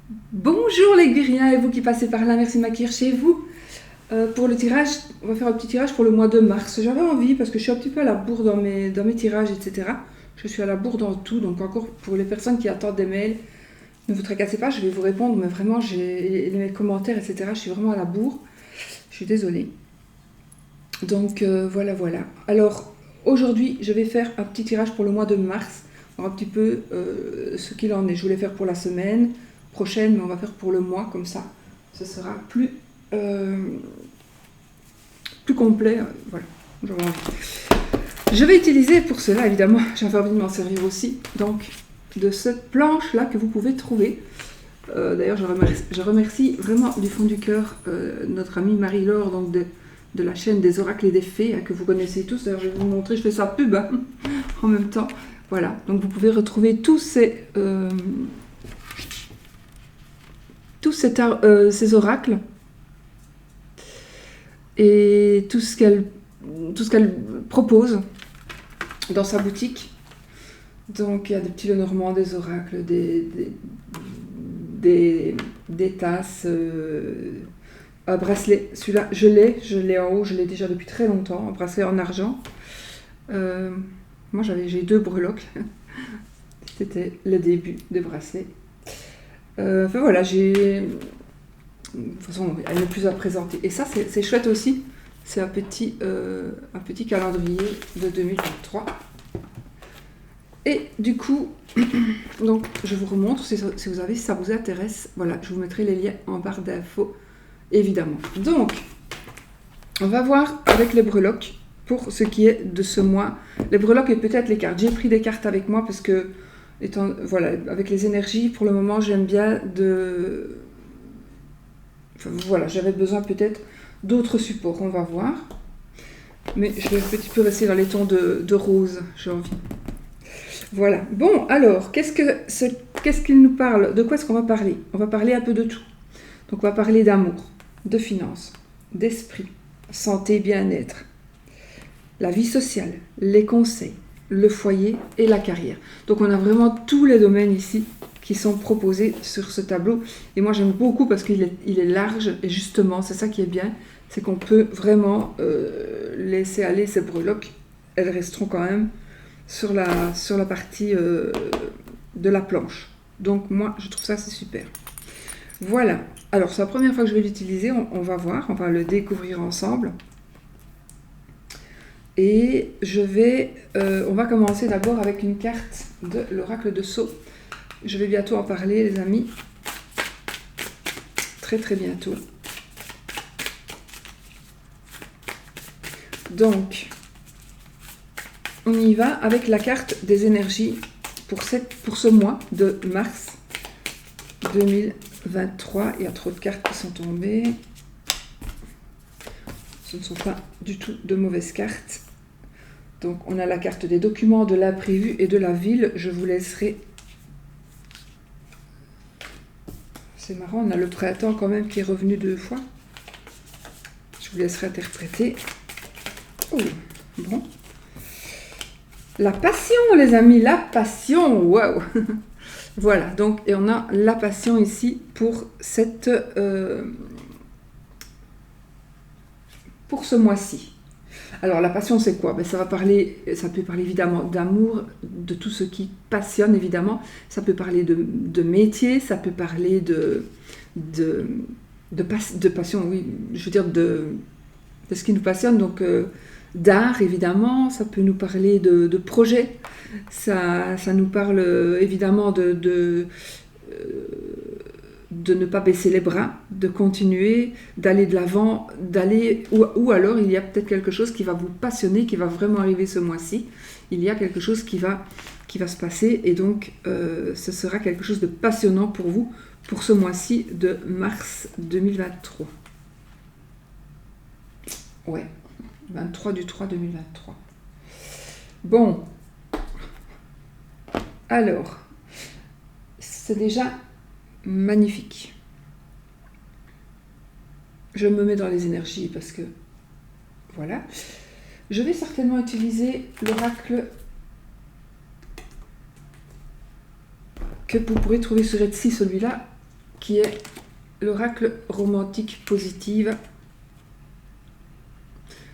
Bonjour les Guiriens et vous qui passez par là, merci de m'accueillir chez vous. Pour le tirage, on va faire un petit tirage pour le mois de mars. J'avais envie, parce que je suis un petit peu à la bourre dans mes tirages, etc. Je suis à la bourre dans tout, donc encore pour les personnes qui attendent des mails, ne vous tracassez pas, je vais vous répondre, mais vraiment, j'ai mes commentaires, etc. Je suis vraiment à la bourre, je suis désolée. Donc voilà. Alors aujourd'hui, je vais faire un petit tirage pour le mois de mars, voir un petit peu ce qu'il en est. Je voulais faire pour la semaine prochaine, mais on va faire pour le mois, comme ça. Ce sera euh, plus complet. Voilà, j'avais envie. Je vais utiliser pour cela, évidemment, j'avais envie de m'en servir aussi, donc de cette planche-là que vous pouvez trouver. D'ailleurs, je remercie vraiment du fond du cœur notre amie Marie-Laure, donc de la chaîne des oracles et des fées, que vous connaissez tous. D'ailleurs, je vais vous montrer, je fais sa pub en même temps. Voilà, donc vous pouvez retrouver ces oracles et tout ce qu'elle propose dans sa boutique. Donc il y a des petits Lenormand, des oracles, des tasses, un bracelet. Celui-là, je l'ai en haut, je l'ai déjà depuis très longtemps, un bracelet en argent. Moi j'ai 2 breloques. C'était le début des bracelets. Enfin voilà, de toute façon, elle n'est plus à présenter. Et ça, c'est chouette aussi. C'est un petit calendrier de 2023. Et du coup, donc je vous remontre si ça vous intéresse. Voilà, je vous mettrai les liens en barre d'infos, évidemment. Donc, on va voir avec les breloques pour ce qui est de ce mois. Les breloques et peut-être les cartes. J'ai pris des cartes avec moi parce que, voilà, avec les énergies, pour le moment, j'aime bien voilà, j'avais besoin peut-être d'autres supports. On va voir. Mais je vais un petit peu rester dans les tons de rose, j'ai envie. Voilà. Bon, alors, qu'est-ce qu'il nous parle? De quoi est-ce qu'on va parler? On va parler un peu de tout. Donc, on va parler d'amour, de finances, d'esprit, santé, bien-être, la vie sociale, les conseils, le foyer et la carrière. Donc, on a vraiment tous les domaines ici qui sont proposés sur ce tableau. Et moi, j'aime beaucoup parce qu'il est large. Et justement, c'est ça qui est bien, c'est qu'on peut vraiment laisser aller ces breloques. Elles resteront quand même sur la partie de la planche. Donc moi, je trouve ça c'est super. Voilà. Alors, c'est la première fois que je vais l'utiliser. On va voir, on va le découvrir ensemble. Et on va commencer d'abord avec une carte de l'oracle de Sceaux. Je vais bientôt en parler, les amis. Très très bientôt. Donc, on y va avec la carte des énergies pour ce mois de mars 2023. Il y a trop de cartes qui sont tombées. Ce ne sont pas du tout de mauvaises cartes. Donc, on a la carte des documents, de l'imprévu et de la ville. Je vous laisserai... C'est marrant, on a le printemps quand même qui est revenu 2 fois. Je vous laisserai interpréter. Oh, bon. La passion, les amis, la passion, waouh. Voilà, donc, et on a la passion ici pour pour ce mois-ci. Alors, la passion, c'est quoi? Ça peut parler évidemment d'amour, de tout ce qui passionne, évidemment. Ça peut parler de métier, ça peut parler de passion, oui, je veux dire de ce qui nous passionne, donc d'art, évidemment, ça peut nous parler de projets, ça nous parle évidemment de ne pas baisser les bras, de continuer, d'aller de l'avant, ou alors il y a peut-être quelque chose qui va vous passionner, qui va vraiment arriver ce mois-ci. Il y a quelque chose qui va se passer et donc ce sera quelque chose de passionnant pour vous pour ce mois-ci de mars 2023. Ouais, 23 du 3 2023. Bon, alors, c'est déjà magnifique. Je me mets dans les énergies parce que, voilà. Je vais certainement utiliser l'oracle que vous pourrez trouver sur Etsy, celui-là, qui est l'oracle romantique positive.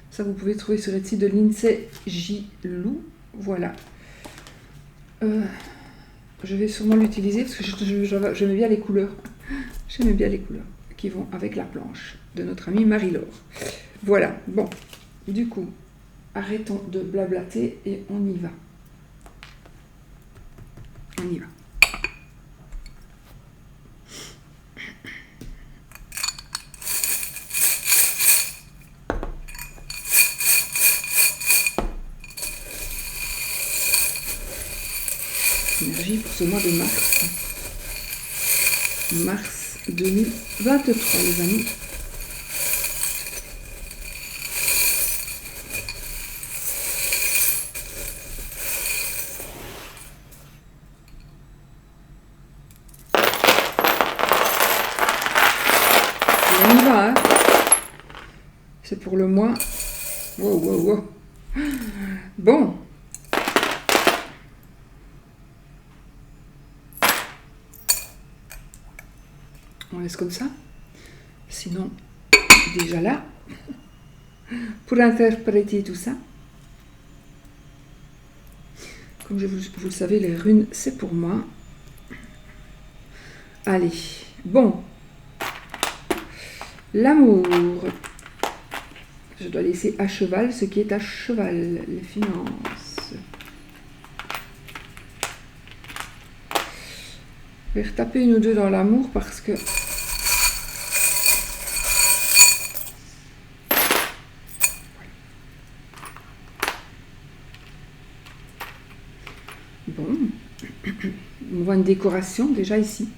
Ça, vous pouvez trouver sur le site de Lindsay J. Lou. Voilà. Je vais sûrement l'utiliser parce que j'aimais bien les couleurs. J'aimais bien les couleurs qui vont avec la planche de notre amie Marie-Laure. Voilà. Bon. Du coup, arrêtons de blablater et on y va. On y va. Énergie pour ce mois de mars. Mars 2023, les amis. On y va, hein. C'est pour le mois. Wow, wow, wow. Bon. On laisse comme ça. Sinon, déjà là, pour interpréter tout ça, comme vous le savez, les runes, c'est pour moi. Allez, bon. L'amour. Je dois laisser à cheval ce qui est à cheval. Les finances. Je vais retaper une ou deux dans l'amour parce que... Bon. On voit une décoration déjà ici.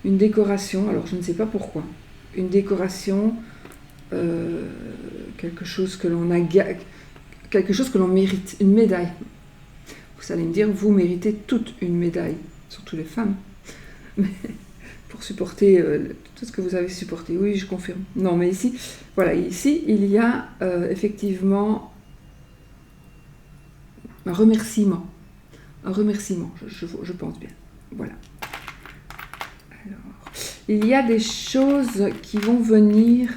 Une décoration, alors je ne sais pas pourquoi. Une décoration, quelque chose que l'on a, quelque chose que l'on mérite, une médaille. Vous allez me dire, vous méritez toute une médaille, surtout les femmes, pour supporter tout ce que vous avez supporté. Oui, je confirme. Non, mais ici, voilà, ici, il y a effectivement un remerciement. Un remerciement, je pense bien. Voilà. Alors, il y a des choses qui vont venir.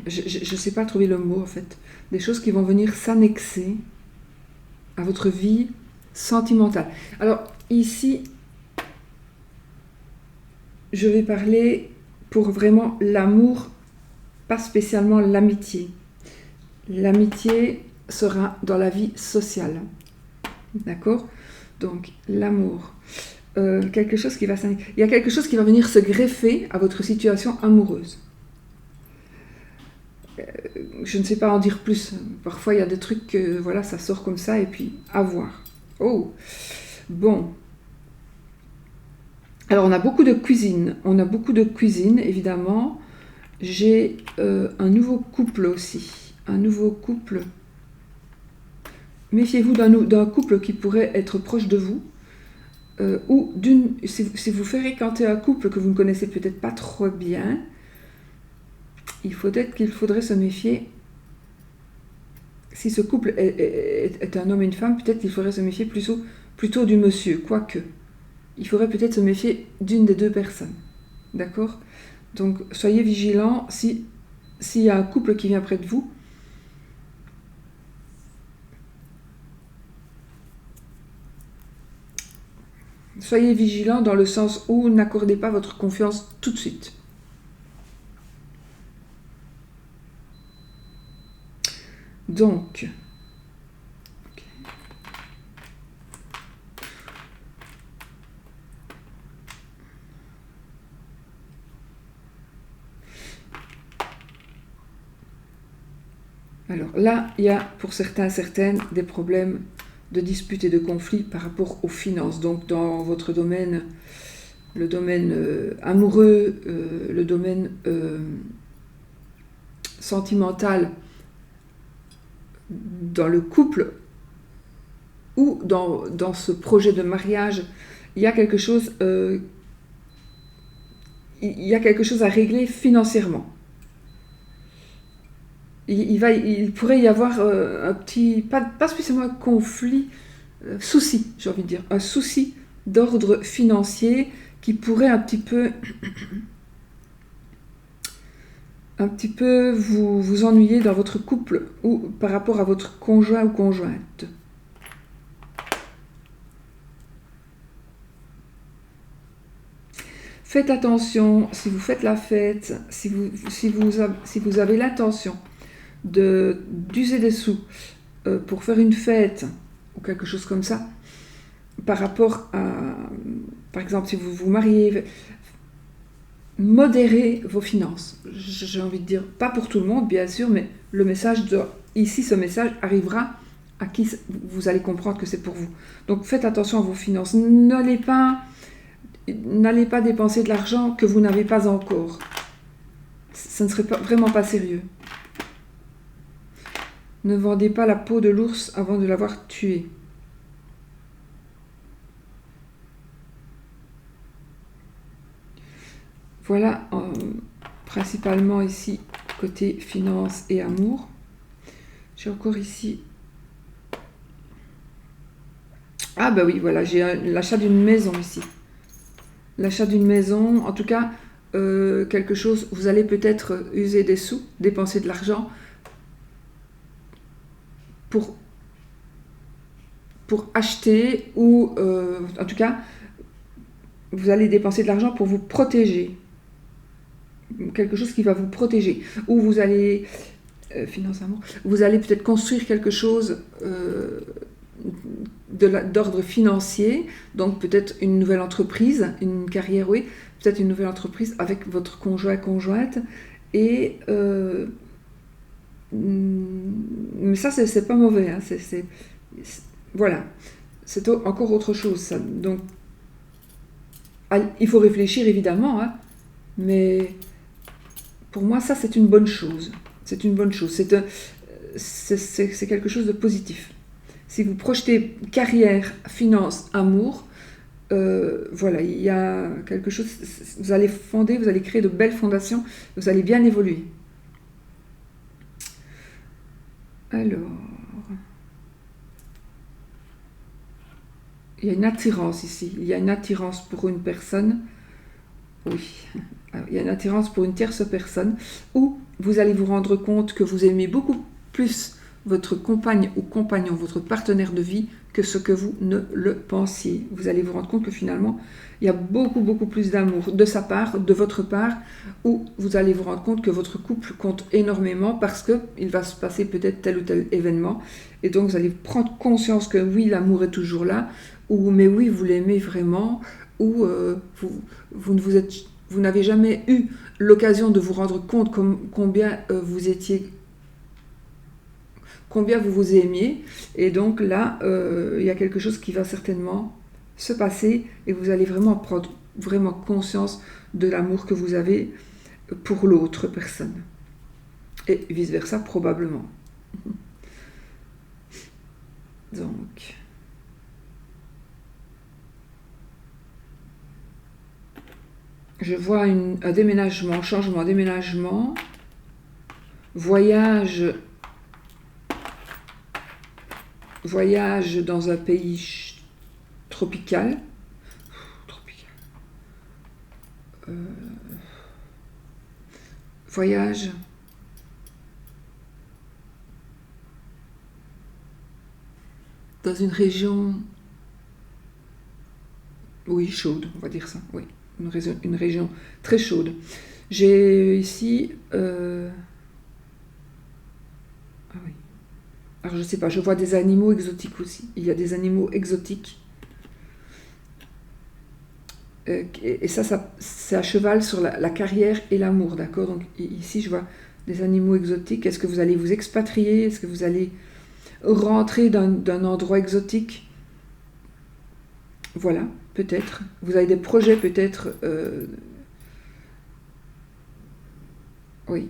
Je ne sais pas trouver le mot en fait. Des choses qui vont venir s'annexer à votre vie sentimentale. Alors ici, je vais parler pour vraiment l'amour, pas spécialement l'amitié. L'amitié sera dans la vie sociale. D'accord? Donc l'amour. Quelque chose qui va s'annexer. Il y a quelque chose qui va venir se greffer à votre situation amoureuse. Je ne sais pas en dire plus. Parfois, il y a des trucs que, voilà, ça sort comme ça et puis à voir. Oh, bon. Alors, on a beaucoup de cuisine. On a beaucoup de cuisine, évidemment. J'ai un nouveau couple aussi. Un nouveau couple. Méfiez-vous d'un couple qui pourrait être proche de vous. Ou si vous fréquentez un couple que vous ne connaissez peut-être pas trop bien, il faudrait se méfier. Si ce couple est un homme et une femme, peut-être qu'il faudrait se méfier plutôt du monsieur, quoique. Il faudrait peut-être se méfier d'une des deux personnes. D'accord? Donc, soyez vigilants. S'il y a un couple qui vient près de vous, soyez vigilants dans le sens où n'accordez pas votre confiance tout de suite. Donc, okay. Alors là, il y a pour certaines des problèmes de disputes et de conflits par rapport aux finances. Donc dans votre domaine, le domaine amoureux, le domaine sentimental, dans le couple ou dans ce projet de mariage, il y a quelque chose à régler financièrement. il pourrait y avoir un petit, pas spécialement un conflit, souci, j'ai envie de dire, un souci d'ordre financier qui pourrait un petit peu vous ennuyer dans votre couple ou par rapport à votre conjoint ou conjointe. Faites attention, si vous faites la fête, si vous avez l'intention d'user des sous pour faire une fête ou quelque chose comme ça, par rapport à, par exemple, si vous vous mariez, modérez vos finances. J'ai envie de dire, pas pour tout le monde, bien sûr, mais ici, ce message arrivera à qui vous allez comprendre que c'est pour vous. Donc, faites attention à vos finances. N'allez pas dépenser de l'argent que vous n'avez pas encore. Ça ne serait vraiment pas sérieux. Ne vendez pas la peau de l'ours avant de l'avoir tué. Voilà, principalement ici, côté finance et amour. J'ai encore ici... Ah bah oui, voilà, j'ai l'achat d'une maison ici. L'achat d'une maison, en tout cas, quelque chose, vous allez peut-être user des sous, dépenser de l'argent pour acheter ou, en tout cas, vous allez dépenser de l'argent pour vous protéger. Quelque chose qui va vous protéger. Ou vous allez, financièrement, vous allez peut-être construire quelque chose d'ordre financier, donc peut-être une nouvelle entreprise, une carrière, oui, peut-être une nouvelle entreprise avec votre conjointe, et mais ça c'est pas mauvais, hein, voilà, c'est encore autre chose, ça. Donc il faut réfléchir évidemment, hein, mais pour moi ça c'est une bonne chose, c'est quelque chose de positif. Si vous projetez carrière, finance, amour, voilà, il y a quelque chose, vous allez créer de belles fondations, vous allez bien évoluer. Alors, il y a une attirance ici, il y a une attirance pour une personne, oui, alors, il y a une attirance pour une tierce personne, où vous allez vous rendre compte que vous aimez beaucoup plus votre compagne ou compagnon, votre partenaire de vie, que ce que vous ne le pensiez. Vous allez vous rendre compte que finalement, il y a beaucoup plus d'amour de sa part, de votre part, où vous allez vous rendre compte que votre couple compte énormément parce qu'il va se passer peut-être tel ou tel événement. Et donc, vous allez prendre conscience que oui, l'amour est toujours là, ou mais oui, vous l'aimez vraiment, ou vous n'avez jamais eu l'occasion de vous rendre compte combien vous vous aimiez, et donc là, il y a quelque chose qui va certainement se passer, et vous allez vraiment prendre vraiment conscience de l'amour que vous avez pour l'autre personne. Et vice-versa, probablement. Donc... je vois un déménagement, changement, déménagement, voyage dans un pays tropical. Voyage dans une région, oui, chaude, on va dire ça, oui. Une région très chaude. J'ai ici... ah oui. Alors je sais pas, je vois des animaux exotiques aussi. Il y a des animaux exotiques. Et ça c'est à cheval sur la carrière et l'amour, d'accord? Donc ici je vois des animaux exotiques. Est-ce que vous allez vous expatrier? Est-ce que vous allez rentrer d'un endroit exotique? Voilà, peut-être. Vous avez des projets peut-être... Oui.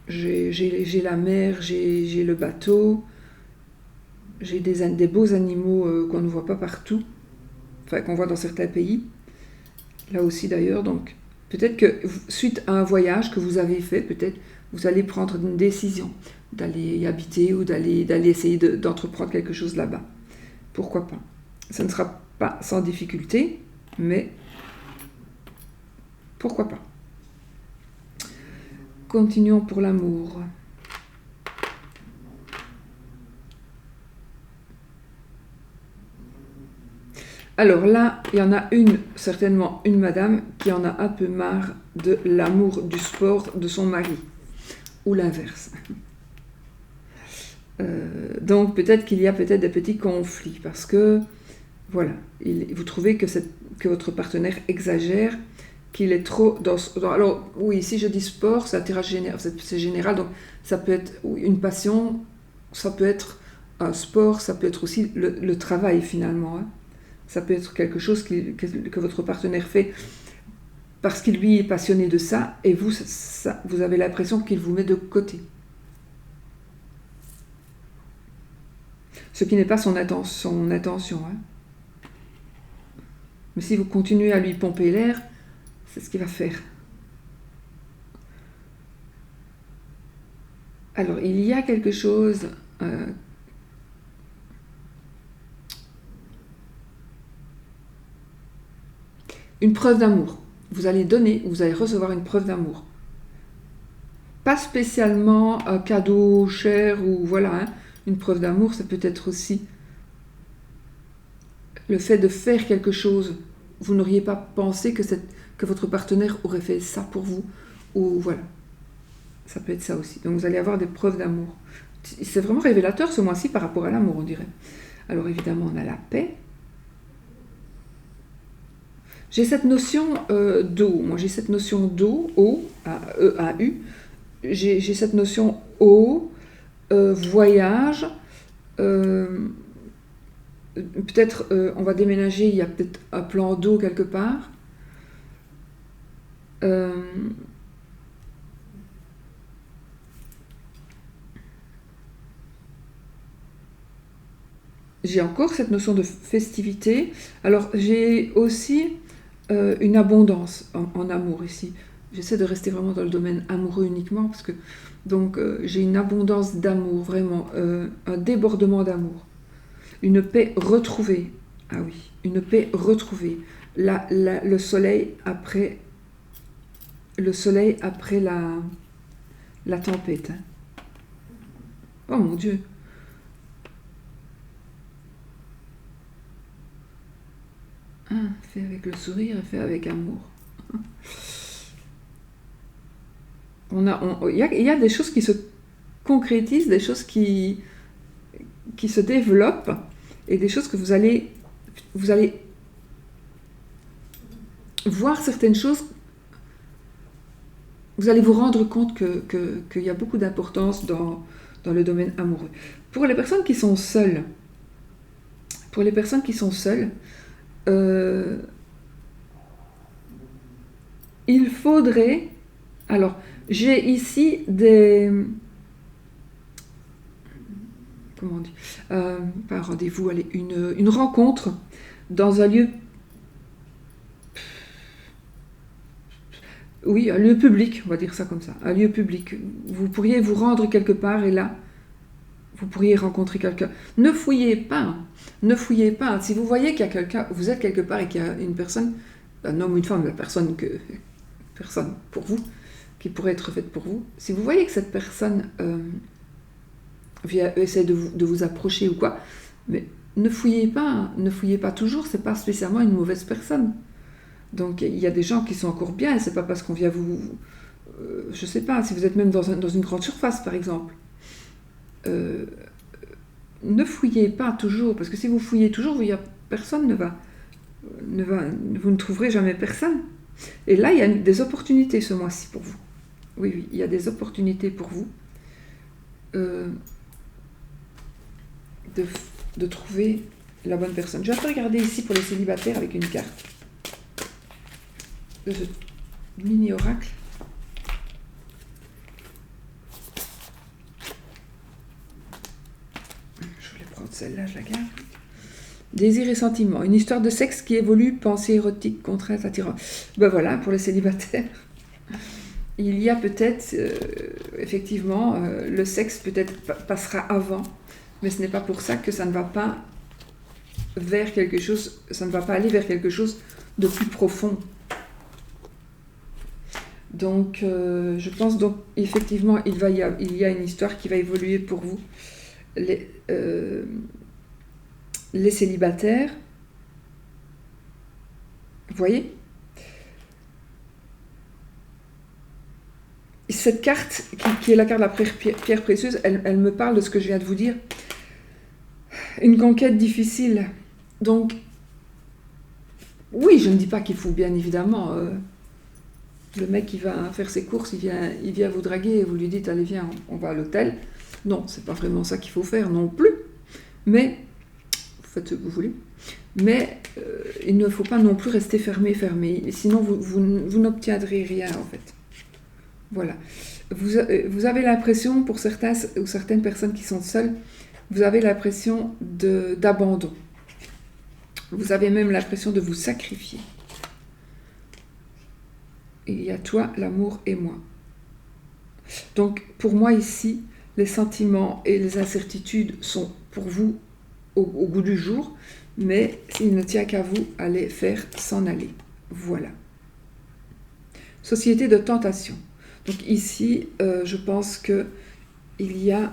J'ai la mer, j'ai le bateau, j'ai des beaux animaux qu'on ne voit pas partout, enfin qu'on voit dans certains pays, là aussi d'ailleurs, donc Peut-être que suite à un voyage que vous avez fait, peut-être vous allez prendre une décision d'aller y habiter ou d'aller essayer d'entreprendre quelque chose là-bas. Pourquoi pas? Ça ne sera pas sans difficulté, mais pourquoi pas? Continuons pour l'amour. Alors là, il y en a certainement une madame, qui en a un peu marre de l'amour du sport de son mari, ou l'inverse. Donc peut-être qu'il y a peut-être des petits conflits, parce que, voilà, vous trouvez que votre partenaire exagère, qu'il est trop alors oui, si je dis sport, c'est général, donc ça peut être une passion, ça peut être un sport, ça peut être aussi le travail finalement, hein. Ça peut être quelque chose que votre partenaire fait parce qu'il lui est passionné de ça, et vous avez l'impression qu'il vous met de côté. Ce qui n'est pas son intention. Hein. Mais si vous continuez à lui pomper l'air, c'est ce qu'il va faire. Alors, il y a quelque chose... une preuve d'amour. Vous allez recevoir une preuve d'amour. Pas spécialement un cadeau cher ou voilà, hein. Une preuve d'amour, ça peut être aussi le fait de faire quelque chose. Vous n'auriez pas pensé que votre partenaire aurait fait ça pour vous, ou voilà. Ça peut être ça aussi. Donc vous allez avoir des preuves d'amour. C'est vraiment révélateur ce mois-ci par rapport à l'amour, on dirait. Alors évidemment, on a la paix. J'ai cette notion d'eau. Moi, j'ai cette notion d'eau, O, E-A-U. J'ai cette notion eau, voyage. Peut-être, on va déménager, il y a peut-être un plan d'eau quelque part. J'ai encore cette notion de festivité. Alors, j'ai aussi une abondance en amour ici. J'essaie de rester vraiment dans le domaine amoureux uniquement, parce que donc j'ai une abondance d'amour, vraiment, un débordement d'amour. Une paix retrouvée. Ah oui, une paix retrouvée. Le soleil après la tempête. Hein. Oh mon Dieu. Fait avec le sourire et fait avec amour. Il y a des choses qui se concrétisent, des choses qui se développent, et des choses que vous allez voir certaines choses, vous allez vous rendre compte qu'il y a beaucoup d'importance dans le domaine amoureux. Pour les personnes qui sont seules, il faudrait... Alors, j'ai ici des... Comment on dit pas un rendez-vous, allez, une rencontre dans un lieu... Oui, un lieu public, on va dire ça comme ça. Un lieu public. Vous pourriez vous rendre quelque part et là, vous pourriez rencontrer quelqu'un. Ne fouillez pas. Ne fouillez pas. Si vous voyez qu'il y a quelqu'un, vous êtes quelque part et qu'il y a une personne, un homme ou une femme, la personne pour vous, qui pourrait être faite pour vous, si vous voyez que cette personne essaie de vous approcher ou quoi, mais ne fouillez pas toujours, c'est pas spécialement une mauvaise personne. Donc il y a des gens qui sont encore bien, et c'est pas parce qu'on vient je sais pas, si vous êtes même dans une grande surface par exemple, ne fouillez pas toujours, parce que si vous fouillez toujours, personne vous ne trouverez jamais personne. Et là, il y a des opportunités ce mois-ci pour vous. Oui, il y a des opportunités pour vous de trouver la bonne personne. Je vais regarder ici pour les célibataires avec une carte de ce mini-oracle. Je voulais prendre celle-là, je la garde. Désir et sentiment. Une histoire de sexe qui évolue, pensée érotique, contrainte, attirante. Ben voilà, pour les célibataires. Il y a peut-être, effectivement, le sexe peut-être passera avant, mais ce n'est pas pour ça que ça ne va pas vers quelque chose, ça ne va pas aller vers quelque chose de plus profond. Donc, je pense donc effectivement, il y a une histoire qui va évoluer pour vous, les célibataires. Vous voyez ? Cette carte, qui est la carte de la pierre précieuse, elle me parle de ce que je viens de vous dire. Une conquête difficile. Donc, oui, je ne dis pas qu'il faut bien évidemment... le mec qui va faire ses courses, il vient vous draguer et vous lui dites « Allez, viens, on va à l'hôtel ». Non, c'est pas vraiment ça qu'il faut faire non plus. Mais, vous faites ce que vous voulez. Mais il ne faut pas non plus rester fermé. Sinon, vous n'obtiendrez rien, en fait. Voilà. Vous avez l'impression, pour certains ou certaines personnes qui sont seules, vous avez l'impression d'abandon. Vous avez même l'impression de vous sacrifier. Il y a toi, l'amour et moi. Donc, pour moi ici, les sentiments et les incertitudes sont pour vous au goût du jour, mais il ne tient qu'à vous à les faire s'en aller. Voilà. Société de tentation. Donc ici, je pense qu'il y a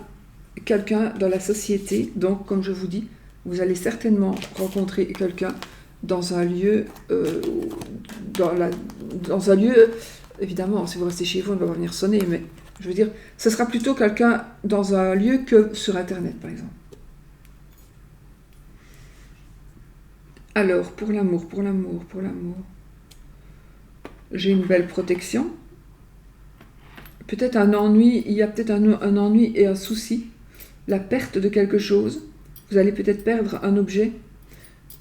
quelqu'un dans la société, donc comme je vous dis, vous allez certainement rencontrer quelqu'un dans un lieu, dans un lieu, évidemment, si vous restez chez vous, on ne va pas venir sonner, mais je veux dire, ce sera plutôt quelqu'un dans un lieu que sur Internet, par exemple. Alors, pour l'amour, j'ai une belle protection. Peut-être un ennui, il y a peut-être un ennui et un souci, la perte de quelque chose. Vous allez peut-être perdre un objet,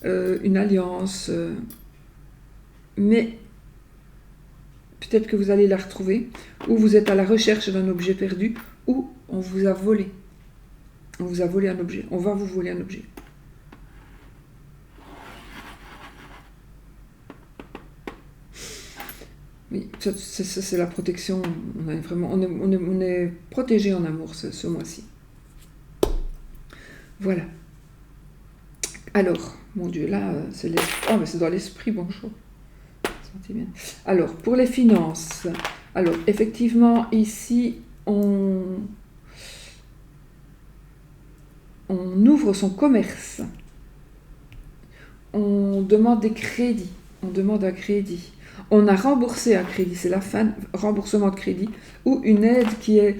une alliance, mais peut-être que vous allez la retrouver, ou vous êtes à la recherche d'un objet perdu, ou on vous a volé. On vous a volé un objet, on va vous voler un objet. Oui, ça c'est la protection. On est protégé en amour ce mois-ci. Voilà. Alors, mon Dieu, là, c'est l'esprit. Oh, mais c'est dans l'esprit, bonjour. Sentez bien. Alors, pour les finances. Alors, effectivement, ici, on ouvre son commerce. On demande des crédits. On demande un crédit. On a remboursé un crédit, c'est la fin, remboursement de crédit, ou une aide qui est...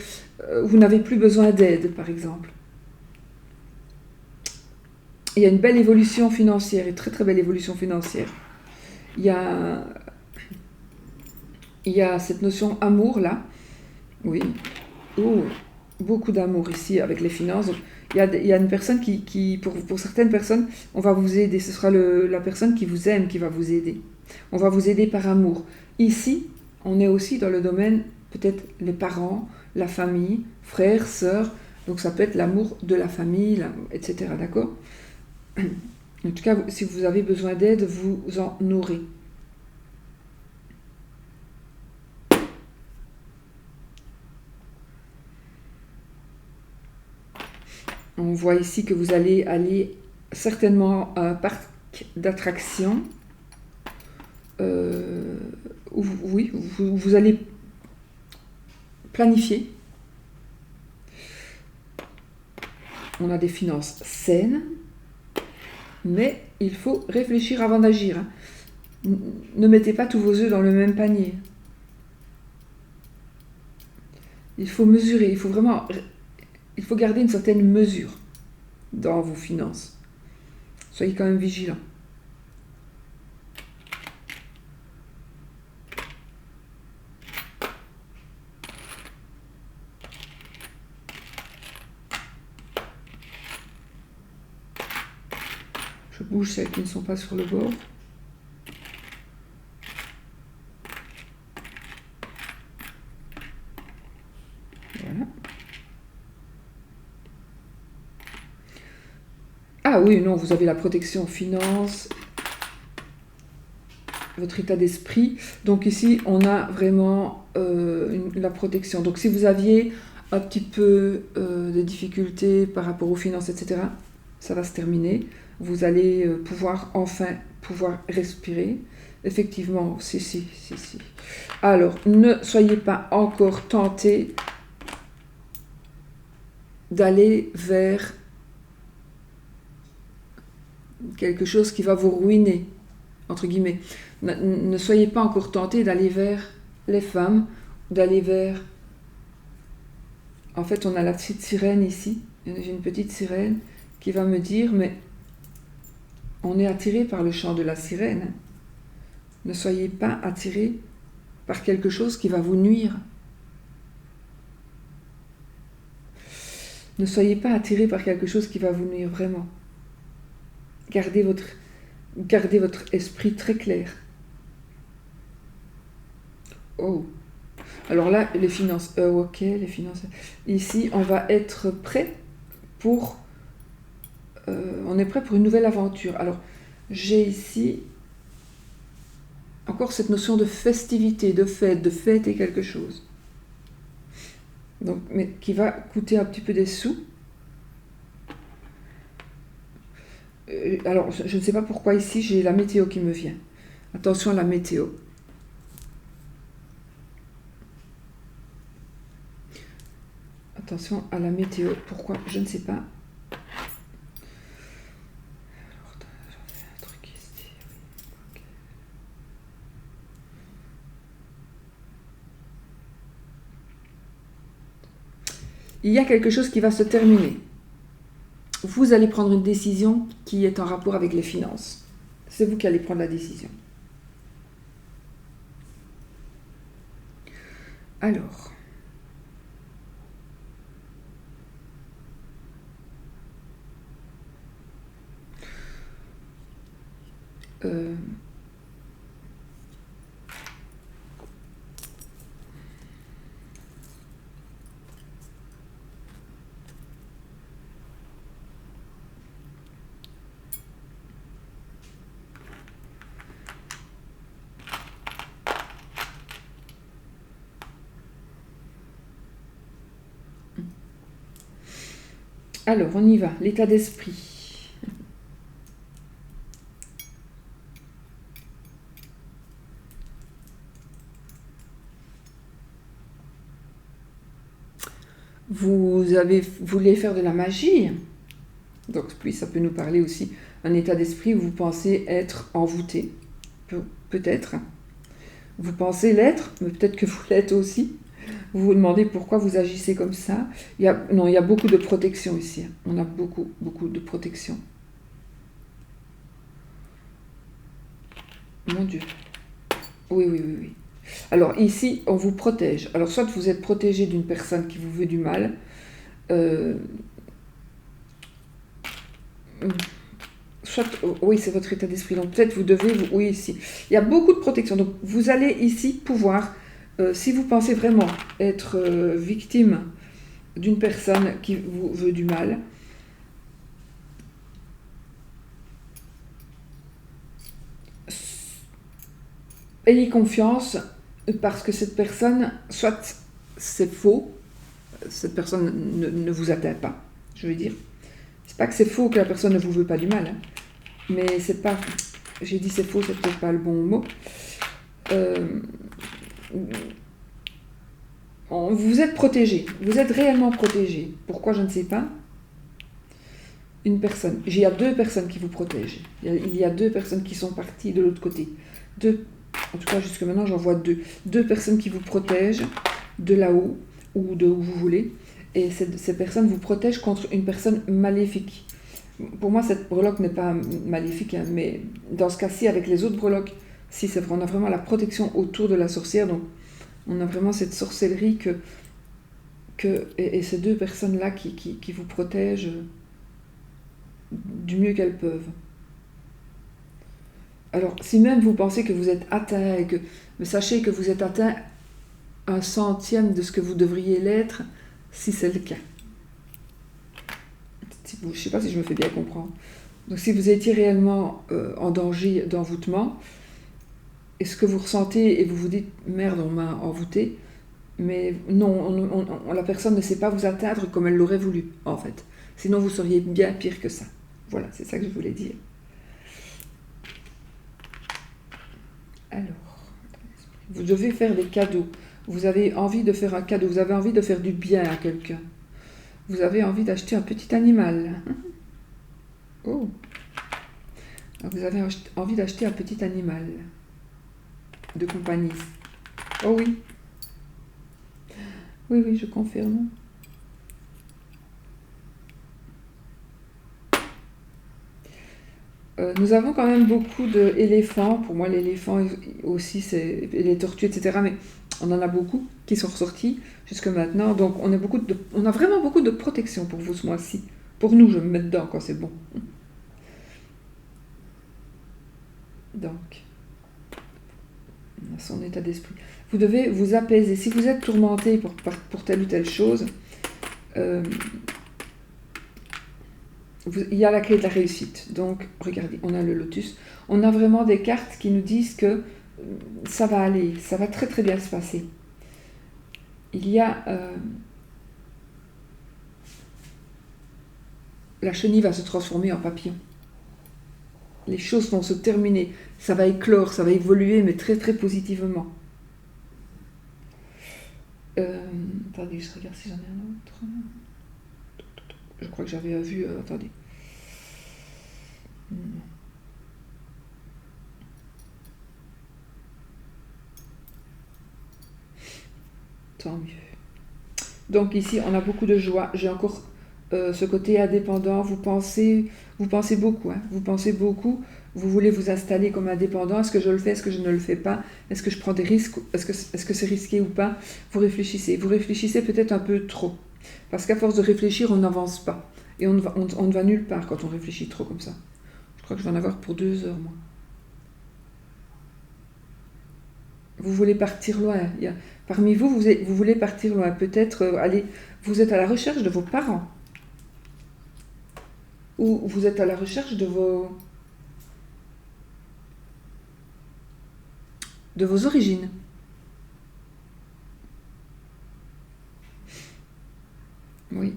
vous n'avez plus besoin d'aide, par exemple. Il y a une belle évolution financière, une très très belle évolution financière. Il y a cette notion amour, là. Oui. Oh, beaucoup d'amour ici avec les finances. Donc, il y a une personne qui pour certaines personnes, on va vous aider. Ce sera la personne qui vous aime qui va vous aider. On va vous aider par amour. Ici, on est aussi dans le domaine, peut-être les parents, la famille, frères, sœurs. Donc ça peut être l'amour de la famille, etc. D'accord ? En tout cas, si vous avez besoin d'aide, vous en aurez. On voit ici que vous allez aller certainement à un parc d'attractions. Oui, vous allez planifier. On a des finances saines, mais il faut réfléchir avant d'agir. Ne mettez pas tous vos œufs dans le même panier. Il faut mesurer, il faut garder une certaine mesure dans vos finances. Soyez quand même vigilants. Je bouge celles qui ne sont pas sur le bord. Voilà. Ah oui, non, vous avez la protection finance, votre état d'esprit. Donc ici, on a vraiment la protection. Donc si vous aviez un petit peu de difficultés par rapport aux finances, etc., ça va se terminer. Vous allez enfin pouvoir respirer. Effectivement, si. Alors, ne soyez pas encore tentés d'aller vers quelque chose qui va vous ruiner, entre guillemets. Ne soyez pas encore tentés d'aller vers les femmes, d'aller vers... En fait, on a la petite sirène ici. J'ai une petite sirène qui va me dire, mais on est attiré par le chant de la sirène. Ne soyez pas attiré par quelque chose qui va vous nuire. Ne soyez pas attiré par quelque chose qui va vous nuire vraiment. Gardez votre esprit très clair. Oh. Alors là, les finances. Ok, les finances. Ici, on va être prêt pour... on est prêt pour une nouvelle aventure. Alors, j'ai ici encore cette notion de festivité, de fête et quelque chose. Donc, mais qui va coûter un petit peu des sous. Alors, je ne sais pas pourquoi ici, j'ai la météo qui me vient. Attention à la météo. Attention à la météo. Pourquoi? Je ne sais pas. Il y a quelque chose qui va se terminer. Vous allez prendre une décision qui est en rapport avec les finances. C'est vous qui allez prendre la décision. Alors... Alors, on y va. L'état d'esprit. Vous voulez faire de la magie. Donc, puis ça peut nous parler aussi d'un état d'esprit où vous pensez être envoûté. Peut-être. Vous pensez l'être, mais peut-être que vous l'êtes aussi. Vous vous demandez pourquoi vous agissez comme ça. Il y a beaucoup de protection ici. On a beaucoup de protection. Mon Dieu. Oui. Alors ici, on vous protège. Alors soit vous êtes protégé d'une personne qui vous veut du mal. Soit, oui, c'est votre état d'esprit. Donc peut-être vous devez... oui, ici. Il y a beaucoup de protection. Donc vous allez ici pouvoir... si vous pensez vraiment être victime d'une personne qui vous veut du mal, ayez confiance parce que cette personne, soit c'est faux, cette personne ne vous atteint pas, je veux dire. C'est pas que c'est faux que la personne ne vous veut pas du mal, hein, mais c'est pas... J'ai dit c'est faux, c'est peut-être pas le bon mot. Vous êtes protégé, vous êtes réellement protégé. Pourquoi, je ne sais pas. Il y a 2 personnes qui vous protègent. Il y a 2 personnes qui sont parties de l'autre côté. En tout cas, jusque maintenant, j'en vois 2. 2 personnes qui vous protègent de là-haut ou de où vous voulez. Et ces personnes vous protègent contre une personne maléfique. Pour moi, cette breloque n'est pas maléfique, hein, mais dans ce cas-ci, avec les autres breloques, si c'est vrai, on a vraiment la protection autour de la sorcière. Donc, on a vraiment cette sorcellerie et ces 2 personnes-là qui vous protègent du mieux qu'elles peuvent. Alors, si même vous pensez que vous êtes atteint, mais sachez que vous êtes atteint 1/100 de ce que vous devriez l'être, si c'est le cas. Je ne sais pas si je me fais bien comprendre. Donc si vous étiez réellement en danger d'envoûtement, et ce que vous ressentez et vous vous dites merde, on m'a envoûté, mais non, la personne ne sait pas vous atteindre comme elle l'aurait voulu en fait. Sinon vous seriez bien pire que ça. Voilà, c'est ça que je voulais dire. Alors, vous devez faire des cadeaux. Vous avez envie de faire un cadeau, vous avez envie de faire du bien à quelqu'un. Vous avez envie d'acheter un petit animal. Oh. Vous avez envie d'acheter un petit animal de compagnie. Oh oui. Oui, oui, je confirme. Nous avons quand même beaucoup d'éléphants. Pour moi, l'éléphant aussi, c'est les tortues, etc. Mais on en a beaucoup qui sont ressortis jusque maintenant. Donc, on a vraiment beaucoup de protection pour vous ce mois-ci. Pour nous, je me mets dedans quand c'est bon. Donc, son état d'esprit. Vous devez vous apaiser. Si vous êtes tourmenté pour telle ou telle chose, il y a la clé de la réussite. Donc, regardez, on a le lotus. On a vraiment des cartes qui nous disent que ça va aller, ça va très très bien se passer. Il y a... la chenille va se transformer en papillon. Les choses vont se terminer. Ça va éclore, ça va évoluer, mais très très positivement. Attendez, je regarde si j'en ai un autre. Je crois que j'avais vu... attendez. Tant mieux. Donc ici, on a beaucoup de joie. J'ai encore ce côté indépendant. Vous pensez beaucoup. Hein. Vous pensez beaucoup. Vous voulez vous installer comme indépendant. Est-ce que je le fais? Est-ce que je ne le fais pas? Est-ce que je prends des risques? Est-ce que c'est risqué ou pas? Vous réfléchissez. Vous réfléchissez peut-être un peu trop. Parce qu'à force de réfléchir, on n'avance pas. Et on ne va nulle part quand on réfléchit trop comme ça. Je crois que je vais en avoir pour 2 heures, moi. Vous voulez partir loin. Parmi vous, vous voulez partir loin. Peut-être vous êtes à la recherche de vos parents. Ou vous êtes à la recherche de vos origines. Oui.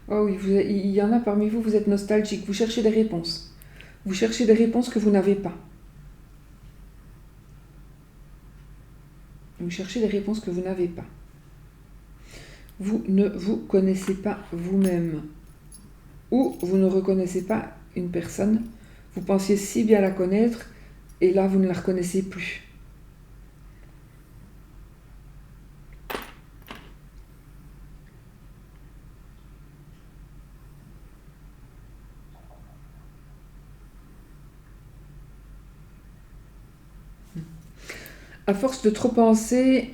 Oh oui, il y en a parmi vous, vous êtes nostalgique. Vous cherchez des réponses. Vous cherchez des réponses que vous n'avez pas. Vous cherchez des réponses que vous n'avez pas. Vous ne vous connaissez pas vous-même. Ou vous ne reconnaissez pas une personne. Vous pensiez si bien la connaître, et là, vous ne la reconnaissez plus. À force de trop penser...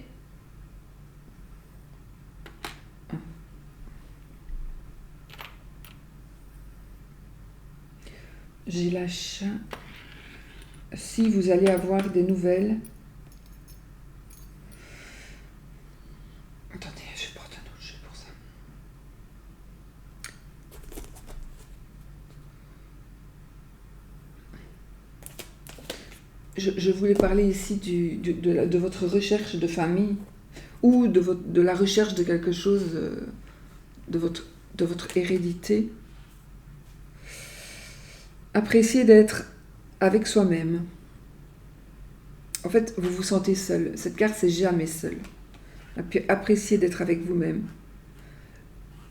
J'ai l'achat. Si vous allez avoir des nouvelles... Attendez, je porte un autre jeu pour ça. Je voulais parler ici de votre recherche de famille ou de la recherche de quelque chose de votre hérédité. Appréciez d'être avec soi-même. En fait, vous vous sentez seul. Cette carte, c'est jamais seul. Appréciez d'être avec vous-même.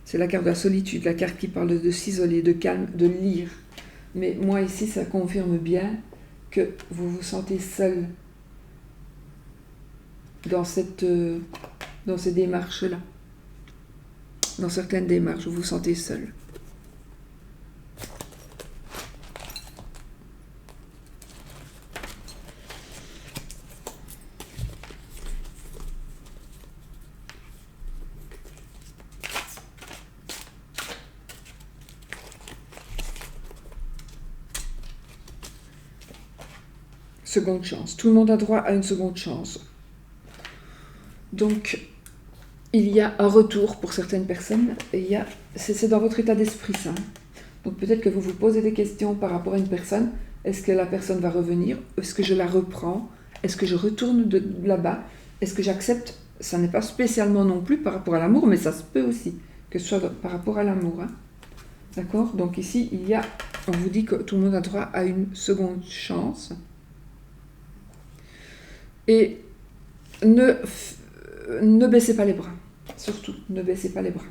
C'est la carte de la solitude, la carte qui parle de s'isoler, de calme, de lire. Mais moi, ici, ça confirme bien que vous vous sentez seul dans ces démarches-là. Dans certaines démarches, vous vous sentez seul. Seconde chance. Tout le monde a droit à une seconde chance. Donc, il y a un retour pour certaines personnes, et c'est dans votre état d'esprit ça. Donc peut-être que vous vous posez des questions par rapport à une personne. Est-ce que la personne va revenir? Est-ce que je la reprends? Est-ce que je retourne de là-bas? Est-ce que j'accepte? Ça n'est pas spécialement non plus par rapport à l'amour, mais ça se peut aussi, que ce soit par rapport à l'amour. Hein. D'accord? Donc ici, on vous dit que tout le monde a droit à une seconde chance. Et ne baissez pas les bras. Surtout, ne baissez pas les bras.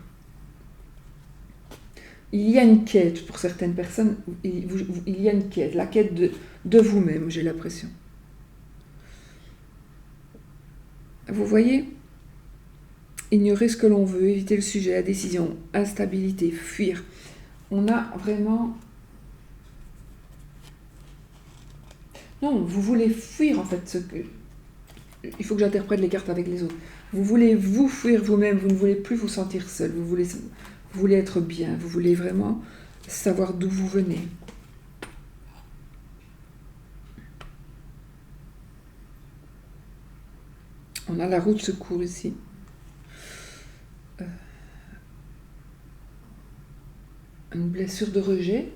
Il y a une quête pour certaines personnes, il y a une quête, la quête de vous-même, j'ai l'impression. Vous voyez, ignorer ce que l'on veut, éviter le sujet, la décision, instabilité, fuir. On a vraiment... Non, vous voulez fuir en fait. Il faut que j'interprète les cartes avec les autres. Vous voulez vous fuir vous-même, vous ne voulez plus vous sentir seul, vous voulez être bien, vous voulez vraiment savoir d'où vous venez. On a la roue de secours ici. Une blessure de rejet.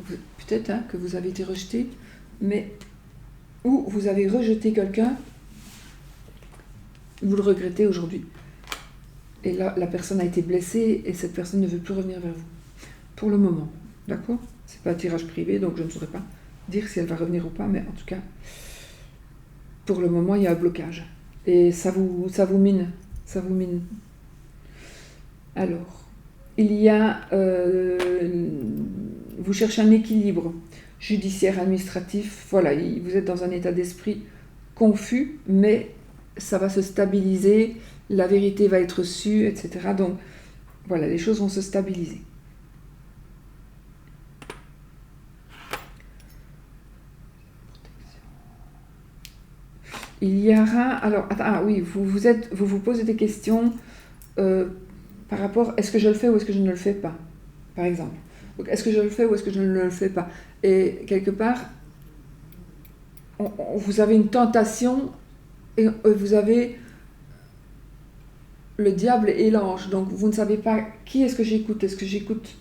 Peut-être que vous avez été rejeté, mais ou vous avez rejeté quelqu'un, vous le regrettez aujourd'hui. Et là, la personne a été blessée et cette personne ne veut plus revenir vers vous. Pour le moment, d'accord? C'est pas un tirage privé, donc je ne saurais pas dire si elle va revenir ou pas, mais en tout cas, pour le moment, il y a un blocage. Et ça vous mine. Ça vous mine. Alors, il y a... vous cherchez un équilibre judiciaire, administratif. Voilà, vous êtes dans un état d'esprit confus, mais ça va se stabiliser, la vérité va être reçue, etc. Donc, voilà, les choses vont se stabiliser. Il y aura... Alors, oui, vous vous posez des questions par rapport, est-ce que je le fais ou est-ce que je ne le fais pas, par exemple. Donc, est-ce que je le fais ou est-ce que je ne le fais pas? Et quelque part, vous avez une tentation et vous avez le diable et l'ange. Donc, vous ne savez pas qui est-ce que j'écoute. Est-ce que j'écoute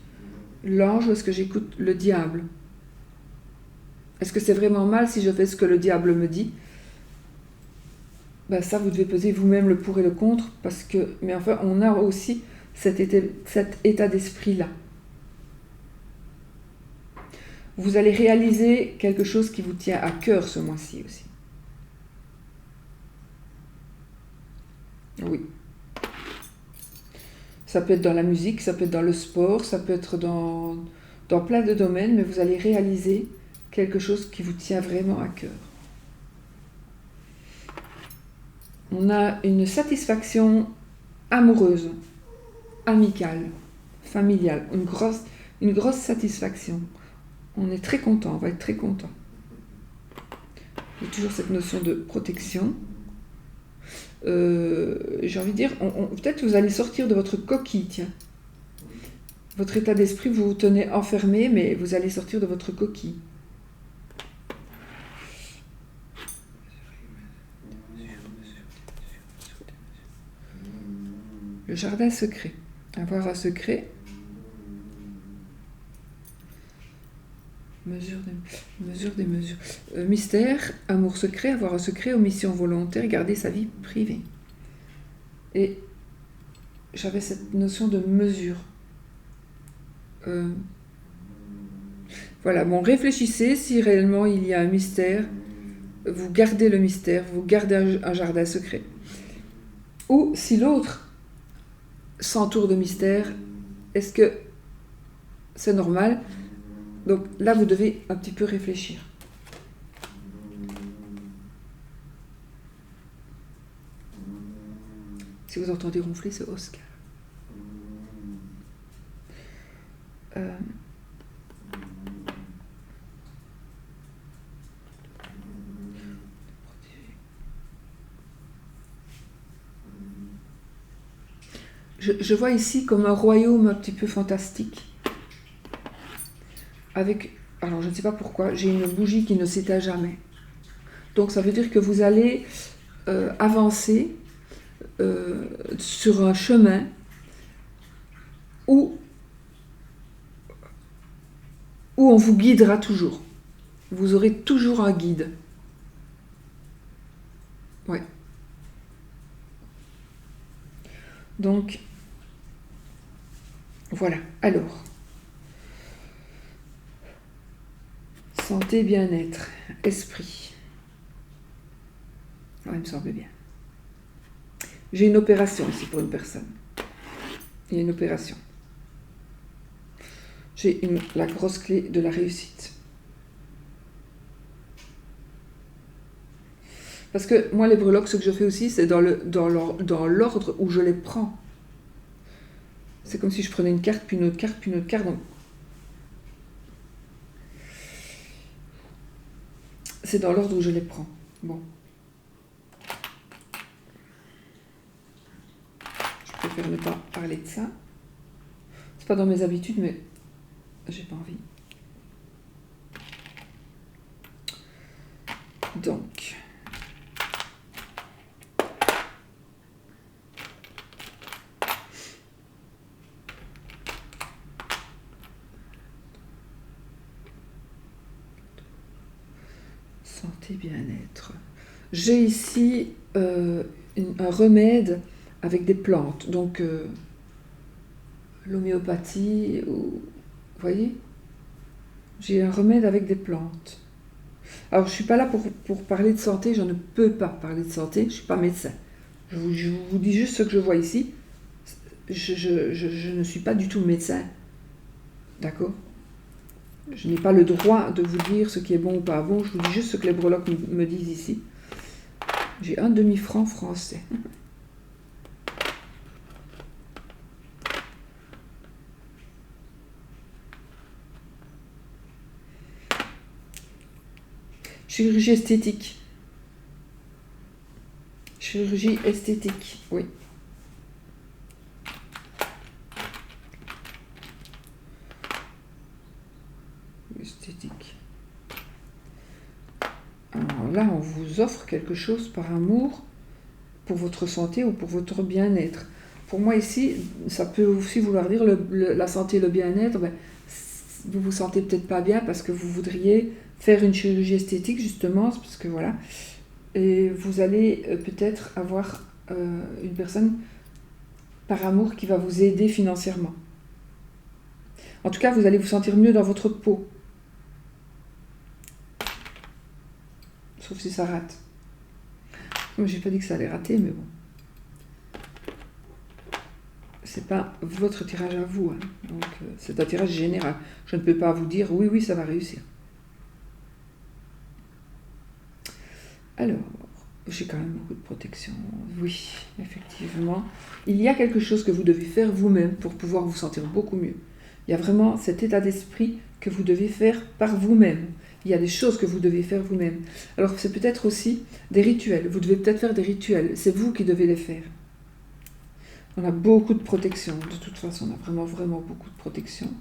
l'ange ou est-ce que j'écoute le diable? Est-ce que c'est vraiment mal si je fais ce que le diable me dit? Ben ça, vous devez peser vous-même le pour et le contre, parce que, mais enfin, on a aussi cet état d'esprit-là. Vous allez réaliser quelque chose qui vous tient à cœur ce mois-ci aussi. Oui. Ça peut être dans la musique, ça peut être dans le sport, ça peut être dans plein de domaines, mais vous allez réaliser quelque chose qui vous tient vraiment à cœur. On a une satisfaction amoureuse, amicale, familiale, une grosse satisfaction. On est très content, on va être très content. Il y a toujours cette notion de protection. J'ai envie de dire, peut-être vous allez sortir de votre coquille, tiens. Votre état d'esprit, vous vous tenez enfermé, mais vous allez sortir de votre coquille. Le jardin secret. Avoir un secret. Mesure des mesures. Mystère, amour secret, avoir un secret, omission volontaire, garder sa vie privée. Et j'avais cette notion de mesure. Voilà, bon, réfléchissez si réellement il y a un mystère. Vous gardez le mystère, vous gardez un jardin secret. Ou si l'autre s'entoure de mystère, est-ce que c'est normal? Donc là, vous devez un petit peu réfléchir. Si vous entendez ronfler, c'est Oscar. Je vois ici comme un royaume un petit peu fantastique. Avec, alors je ne sais pas pourquoi, j'ai une bougie qui ne s'éteint jamais. Donc ça veut dire que vous allez avancer sur un chemin où on vous guidera toujours. Vous aurez toujours un guide. Ouais. Donc, voilà. Alors, santé, bien-être, esprit. Ouais, il me semble bien. J'ai une opération ici pour une personne. Il y a une opération. J'ai la grosse clé de la réussite. Parce que moi, les breloques, ce que je fais aussi, c'est dans l'ordre où je les prends. C'est comme si je prenais une carte, puis une autre carte, puis une autre carte. Donc, c'est dans l'ordre où je les prends. Bon. Je préfère ne pas parler de ça. C'est pas dans mes habitudes, mais j'ai pas envie. Donc. Santé, bien-être. J'ai ici un remède avec des plantes. Donc, l'homéopathie, vous voyez, j'ai un remède avec des plantes. Alors, je ne suis pas là pour parler de santé, je ne peux pas parler de santé, je ne suis pas médecin. Je vous dis juste ce que je vois ici. Je ne suis pas du tout médecin, d'accord? Je n'ai pas le droit de vous dire ce qui est bon ou pas bon, je vous dis juste ce que les breloques me disent ici. J'ai un demi-franc français. Chirurgie esthétique. Chirurgie esthétique, oui. Esthétique. Alors là, on vous offre quelque chose par amour pour votre santé ou pour votre bien-être. Pour moi ici, ça peut aussi vouloir dire la santé et le bien-être. Ben, vous vous sentez peut-être pas bien parce que vous voudriez faire une chirurgie esthétique justement, parce que voilà. Et vous allez peut-être avoir une personne par amour qui va vous aider financièrement. En tout cas, vous allez vous sentir mieux dans votre peau. Sauf si ça rate. J'ai pas dit que ça allait rater, mais bon. C'est pas votre tirage à vous, hein. Donc c'est un tirage général. Je ne peux pas vous dire oui, ça va réussir. Alors, j'ai quand même beaucoup de protection. Oui, effectivement. Il y a quelque chose que vous devez faire vous-même pour pouvoir vous sentir beaucoup mieux. Il y a vraiment cet état d'esprit que vous devez faire par vous-même. Il y a des choses que vous devez faire vous-même. Alors c'est peut-être aussi des rituels. Vous devez peut-être faire des rituels. C'est vous qui devez les faire. On a beaucoup de protection. De toute façon, on a vraiment beaucoup de protection.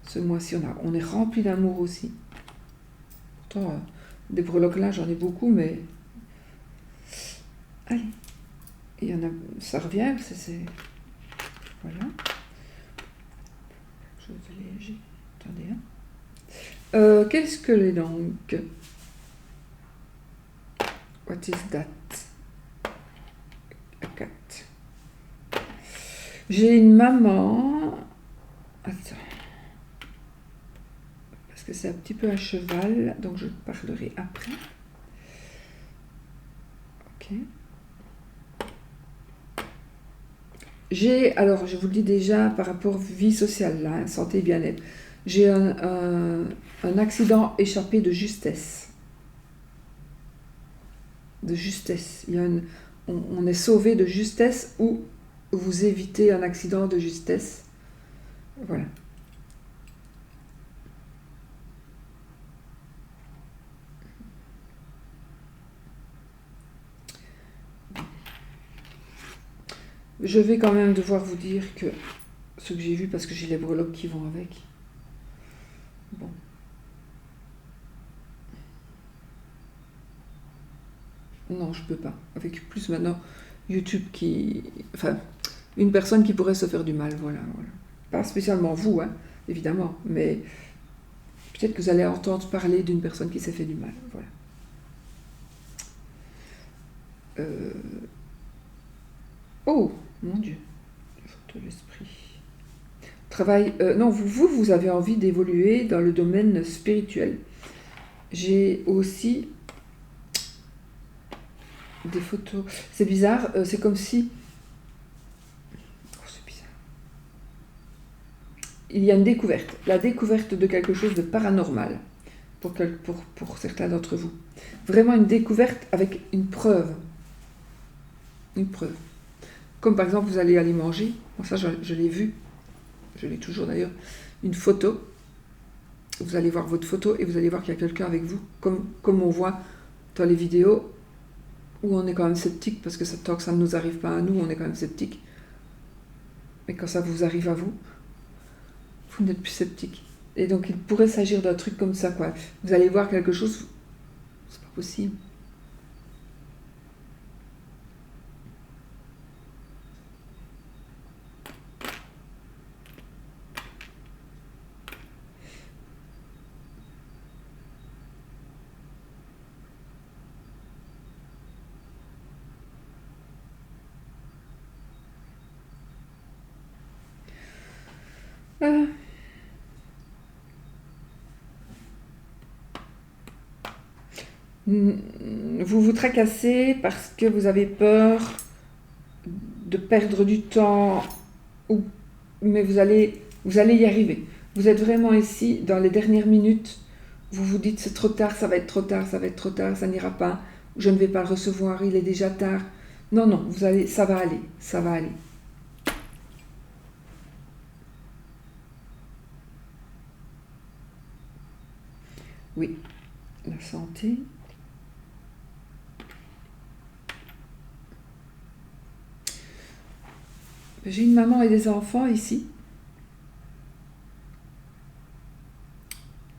Ce mois-ci, on est rempli d'amour aussi. Pourtant, des breloques là, j'en ai beaucoup, mais... Allez. Il y en a... Ça revient, c'est... Voilà. Je vais léger. Attendez, hein. Qu'est-ce que les donc? What is that? A cat. J'ai une maman... Attends. Parce que c'est un petit peu à cheval, donc je parlerai après. Ok. Alors je vous le dis déjà par rapport vie sociale, là, hein, santé et bien-être, j'ai un accident échappé de justesse. De justesse. On est sauvé de justesse ou vous évitez un accident de justesse. Voilà. Je vais quand même devoir vous dire que ce que j'ai vu, parce que j'ai les breloques qui vont avec. Bon. Non, je peux pas. Avec plus maintenant, YouTube qui... Enfin, une personne qui pourrait se faire du mal, voilà. Pas spécialement vous, hein, évidemment, mais peut-être que vous allez entendre parler d'une personne qui s'est fait du mal, voilà. Oh, mon Dieu, le fruit de l'esprit. Travail... non, vous avez envie d'évoluer dans le domaine spirituel. J'ai aussi des photos. C'est bizarre, c'est comme si... Oh, c'est bizarre. Il y a une découverte. La découverte de quelque chose de paranormal pour certains d'entre vous. Vraiment une découverte avec une preuve. Une preuve. Comme par exemple, vous allez aller manger. Bon, ça, je l'ai vu. Je l'ai toujours d'ailleurs. Une photo. Vous allez voir votre photo et vous allez voir qu'il y a quelqu'un avec vous. Comme on voit dans les vidéos où on est quand même sceptique parce que tant que ça ne nous arrive pas à nous, on est quand même sceptique. Mais quand ça vous arrive à vous, vous n'êtes plus sceptique. Et donc, il pourrait s'agir d'un truc comme ça, quoi. Vous allez voir quelque chose, c'est pas possible. Vous vous tracassez parce que vous avez peur de perdre du temps, mais vous allez y arriver. Vous êtes vraiment ici, dans les dernières minutes, vous vous dites c'est trop tard, ça va être trop tard, ça va être trop tard, ça n'ira pas, je ne vais pas le recevoir, il est déjà tard. Non, ça va aller, ça va aller. Oui, la santé. J'ai une maman et des enfants ici.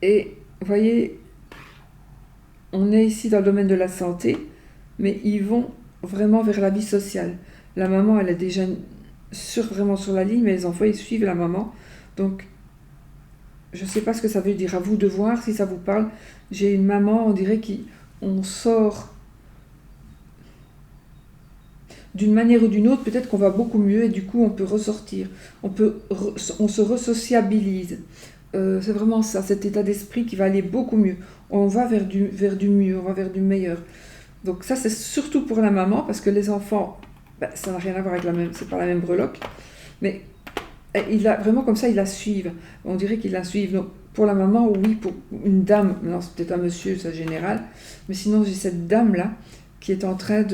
Et vous voyez, on est ici dans le domaine de la santé, mais ils vont vraiment vers la vie sociale. La maman, elle est déjà vraiment sur la ligne, mais les enfants, ils suivent la maman. Donc, je ne sais pas ce que ça veut dire. À vous de voir si ça vous parle. J'ai une maman, on dirait qu'on sort d'une manière ou d'une autre, peut-être qu'on va beaucoup mieux et du coup on peut ressortir, on se resociabilise. C'est vraiment ça, cet état d'esprit qui va aller beaucoup mieux. On va vers du mieux, on va vers du meilleur. Donc ça c'est surtout pour la maman parce que les enfants, ça n'a rien à voir avec c'est pas la même breloque, mais il a vraiment comme ça ils la suivent. On dirait qu'ils la suivent. Donc, pour la maman, oui, pour une dame, non c'est peut-être un monsieur, c'est général, mais sinon j'ai cette dame là qui est en train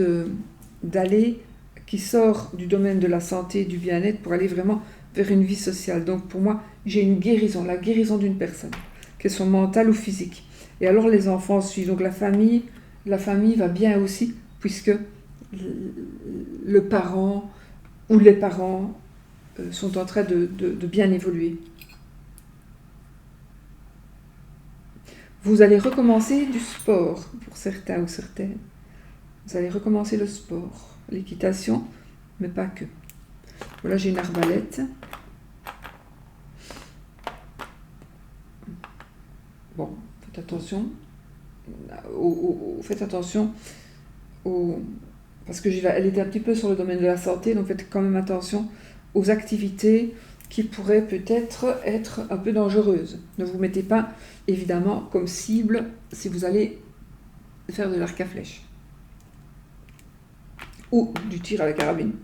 d'aller, qui sort du domaine de la santé et du bien-être pour aller vraiment vers une vie sociale. Donc pour moi, j'ai une guérison, la guérison d'une personne, qu'elle soit mentale ou physique. Et alors les enfants suivent. Donc la famille va bien aussi, puisque le parent ou les parents sont en train de bien évoluer. Vous allez recommencer du sport, pour certains ou certaines. Vous allez recommencer le sport, l'équitation, mais pas que. Voilà, j'ai une arbalète. Bon, faites attention. Faites attention parce que elle était un petit peu sur le domaine de la santé, donc faites quand même attention aux activités qui pourraient peut-être être un peu dangereuses. Ne vous mettez pas, évidemment, comme cible si vous allez faire de l'arc à flèche. Ou du tir à la carabine.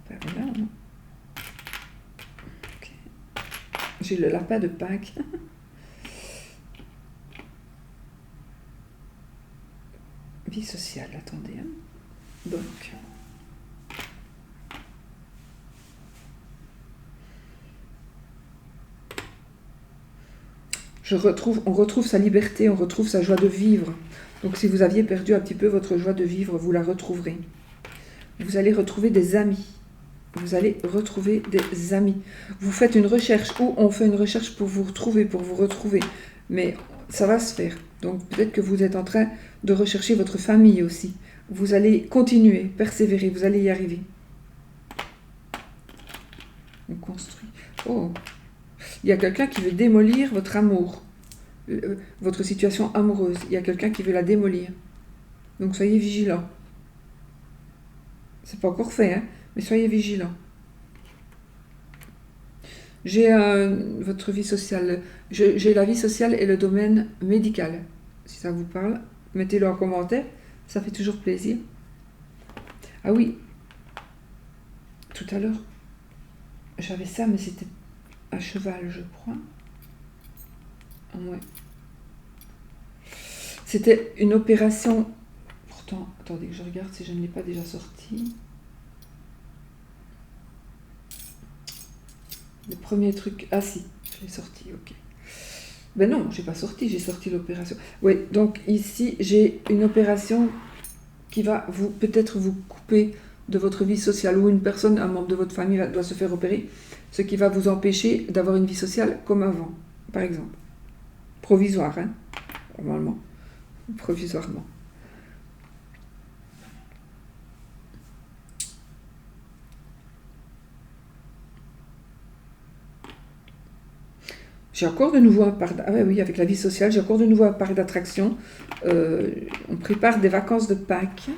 Voilà. Okay. J'ai le lapin de Pâques. Vie sociale, attendez. Donc. On retrouve sa liberté, on retrouve sa joie de vivre. Donc si vous aviez perdu un petit peu votre joie de vivre, vous la retrouverez. Vous allez retrouver des amis. Vous allez retrouver des amis. Vous faites une recherche ou on fait une recherche pour vous retrouver. Mais ça va se faire. Donc peut-être que vous êtes en train de rechercher votre famille aussi. Vous allez continuer, persévérer, vous allez y arriver. On construit. Oh, il y a quelqu'un qui veut démolir votre amour, votre situation amoureuse. Il y a quelqu'un qui veut la démolir. Donc soyez vigilants. C'est pas encore fait, hein, mais soyez vigilants. J'ai votre vie sociale. J'ai la vie sociale et le domaine médical. Si ça vous parle, mettez-le en commentaire. Ça fait toujours plaisir. Ah oui, tout à l'heure, j'avais ça, mais c'était à cheval, je crois. Ouais. C'était une opération. Pourtant, attendez que je regarde si je ne l'ai pas déjà sorti. Le premier truc. Ah si, je l'ai sorti, ok. Ben non, j'ai pas sorti, j'ai sorti l'opération. Oui, donc ici, j'ai une opération qui va peut-être vous couper de votre vie sociale, ou une personne, un membre de votre famille doit se faire opérer, ce qui va vous empêcher d'avoir une vie sociale comme avant, par exemple. Provisoire, hein, normalement. Provisoirement. J'ai encore de nouveau un parc... Ah oui, avec la vie sociale, j'ai encore de nouveau un parc d'attractions. On prépare des vacances de Pâques,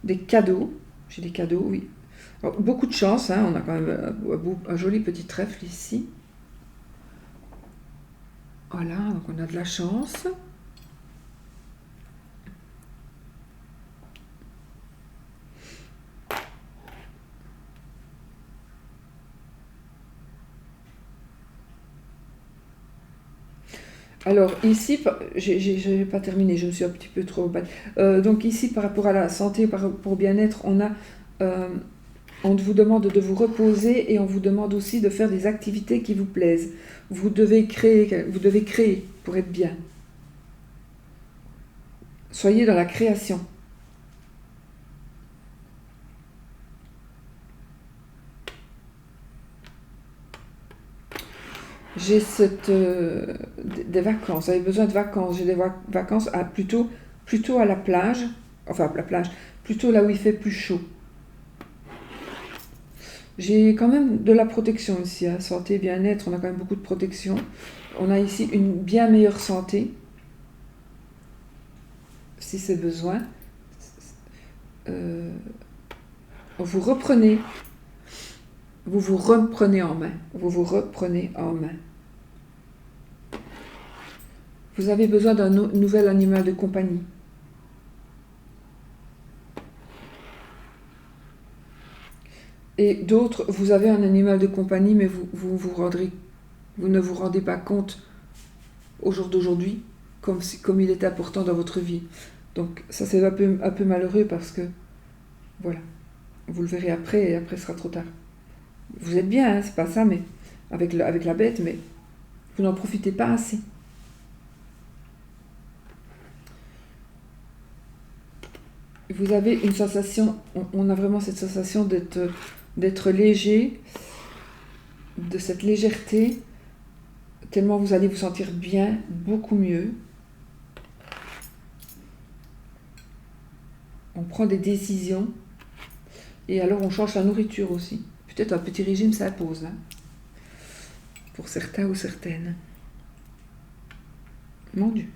des cadeaux. J'ai des cadeaux, oui. Alors, beaucoup de chance, hein, on a quand même un joli petit trèfle ici. Voilà, donc on a de la chance. Alors ici, je n'ai pas terminé, je me suis un petit peu trop battue. Donc ici, par rapport à la santé, par rapport au bien-être, on vous demande de vous reposer et on vous demande aussi de faire des activités qui vous plaisent. Vous devez créer pour être bien. Soyez dans la création. J'ai des vacances, j'avais besoin de vacances. J'ai des vacances plutôt à la plage, enfin à la plage, plutôt là où il fait plus chaud. J'ai quand même de la protection ici, hein, santé, bien-être, on a quand même beaucoup de protection. On a ici une bien meilleure santé, si c'est besoin. Vous vous reprenez en main. Vous vous reprenez en main. Vous avez besoin d'un nouvel animal de compagnie. Et d'autres, vous avez un animal de compagnie, mais vous ne vous rendez pas compte au jour d'aujourd'hui comme il est important dans votre vie. Donc ça c'est un peu malheureux parce que, voilà, vous le verrez après et après ce sera trop tard. Vous êtes bien, hein, c'est pas ça, mais avec la bête, mais vous n'en profitez pas assez. Vous avez une sensation, on a vraiment cette sensation d'être léger, de cette légèreté, tellement vous allez vous sentir bien, beaucoup mieux. On prend des décisions et alors on change la nourriture aussi. Peut-être un petit régime s'impose, hein, pour certains ou certaines. Mon Dieu.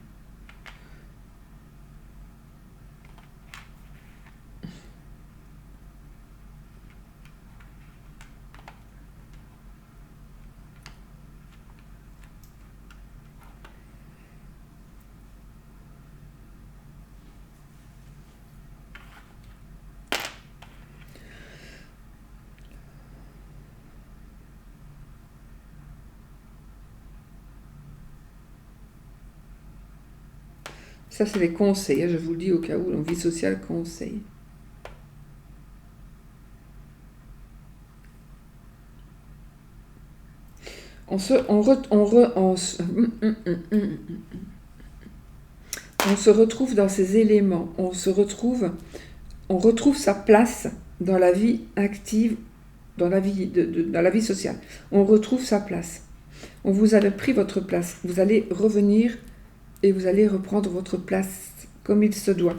Ça, c'est des conseils, hein, je vous le dis au cas où, donc vie sociale, conseil. On se retrouve dans ces éléments, on retrouve sa place dans la vie active, dans la vie sociale. On retrouve sa place. On vous a pris votre place. Vous allez revenir et vous allez reprendre votre place comme il se doit.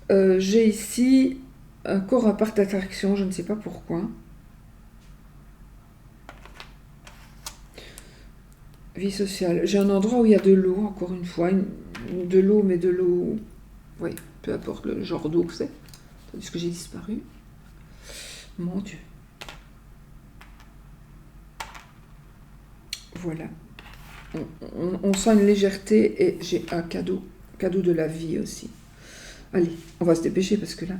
J'ai ici encore un parc d'attraction, je ne sais pas pourquoi. Vie sociale. J'ai un endroit où il y a de l'eau, encore une fois. De l'eau, mais de l'eau... Oui, peu importe le genre d'eau que c'est. Tandis que j'ai disparu. Mon Dieu. Voilà. On sent une légèreté et j'ai un cadeau. Cadeau de la vie aussi. Allez, on va se dépêcher parce que là,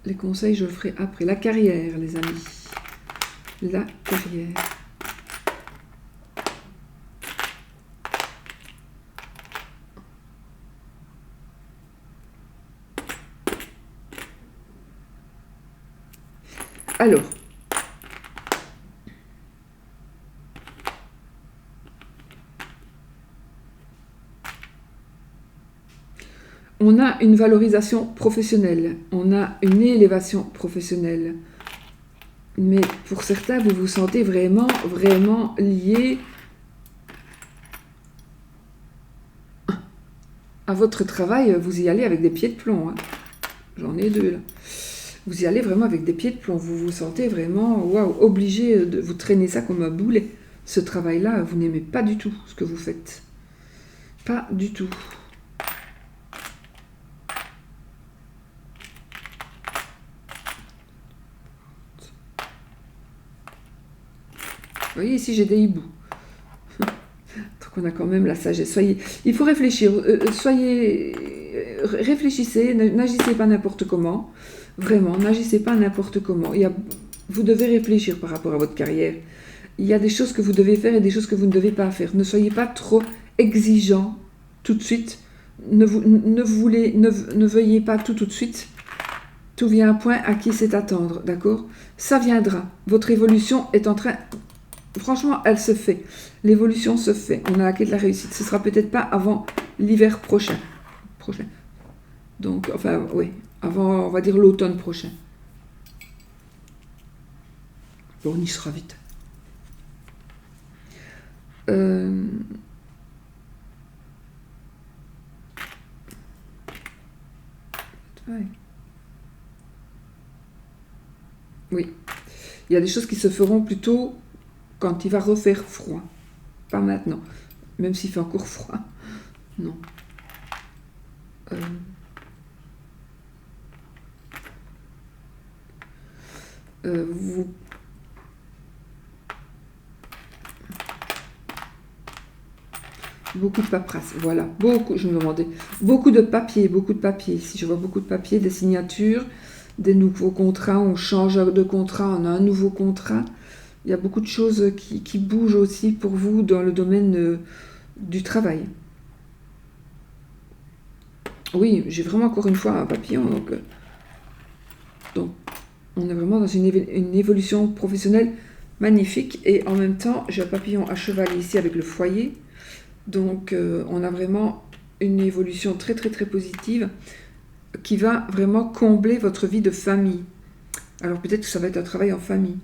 les conseils, je le ferai après. La carrière, les amis. La carrière. Alors, on a une valorisation professionnelle, on a une élévation professionnelle. Mais pour certains, vous vous sentez vraiment, vraiment lié à votre travail. Vous y allez avec des pieds de plomb. Hein. J'en ai deux là. Vous y allez vraiment avec des pieds de plomb. Vous vous sentez vraiment obligé de vous traîner ça comme un boulet. Ce travail-là, vous n'aimez pas du tout ce que vous faites. Pas du tout. Vous voyez, ici j'ai des hiboux. Donc on a quand même la sagesse. Il faut réfléchir. Réfléchissez, n'agissez pas n'importe comment. Vraiment, n'agissez pas n'importe comment. Vous devez réfléchir par rapport à votre carrière. Il y a des choses que vous devez faire et des choses que vous ne devez pas faire. Ne soyez pas trop exigeant tout de suite. Ne veuillez pas tout de suite. Tout vient à un point à qui c'est attendre, d'accord? Ça viendra. Votre évolution est en train... Franchement, elle se fait. L'évolution se fait. On a la clé de la réussite. Ce sera peut-être pas avant l'hiver prochain. Donc, enfin, oui. Avant, on va dire l'automne prochain. Bon, on y sera vite. Ouais. Oui. Il y a des choses qui se feront plutôt quand il va refaire froid. Pas maintenant. Même s'il fait encore froid. Non. Vous... Beaucoup de paperasse, voilà. Beaucoup, je me demandais. Beaucoup de papier. Si je vois beaucoup de papier, des signatures, des nouveaux contrats, on change de contrat, on a un nouveau contrat. Il y a beaucoup de choses qui bougent aussi pour vous dans le domaine du travail. Oui, j'ai vraiment encore une fois un papillon. Donc on est vraiment dans une évolution professionnelle magnifique. Et en même temps, j'ai un papillon à cheval ici avec le foyer. Donc on a vraiment une évolution très très très positive qui va vraiment combler votre vie de famille. Alors peut-être que ça va être un travail en famille.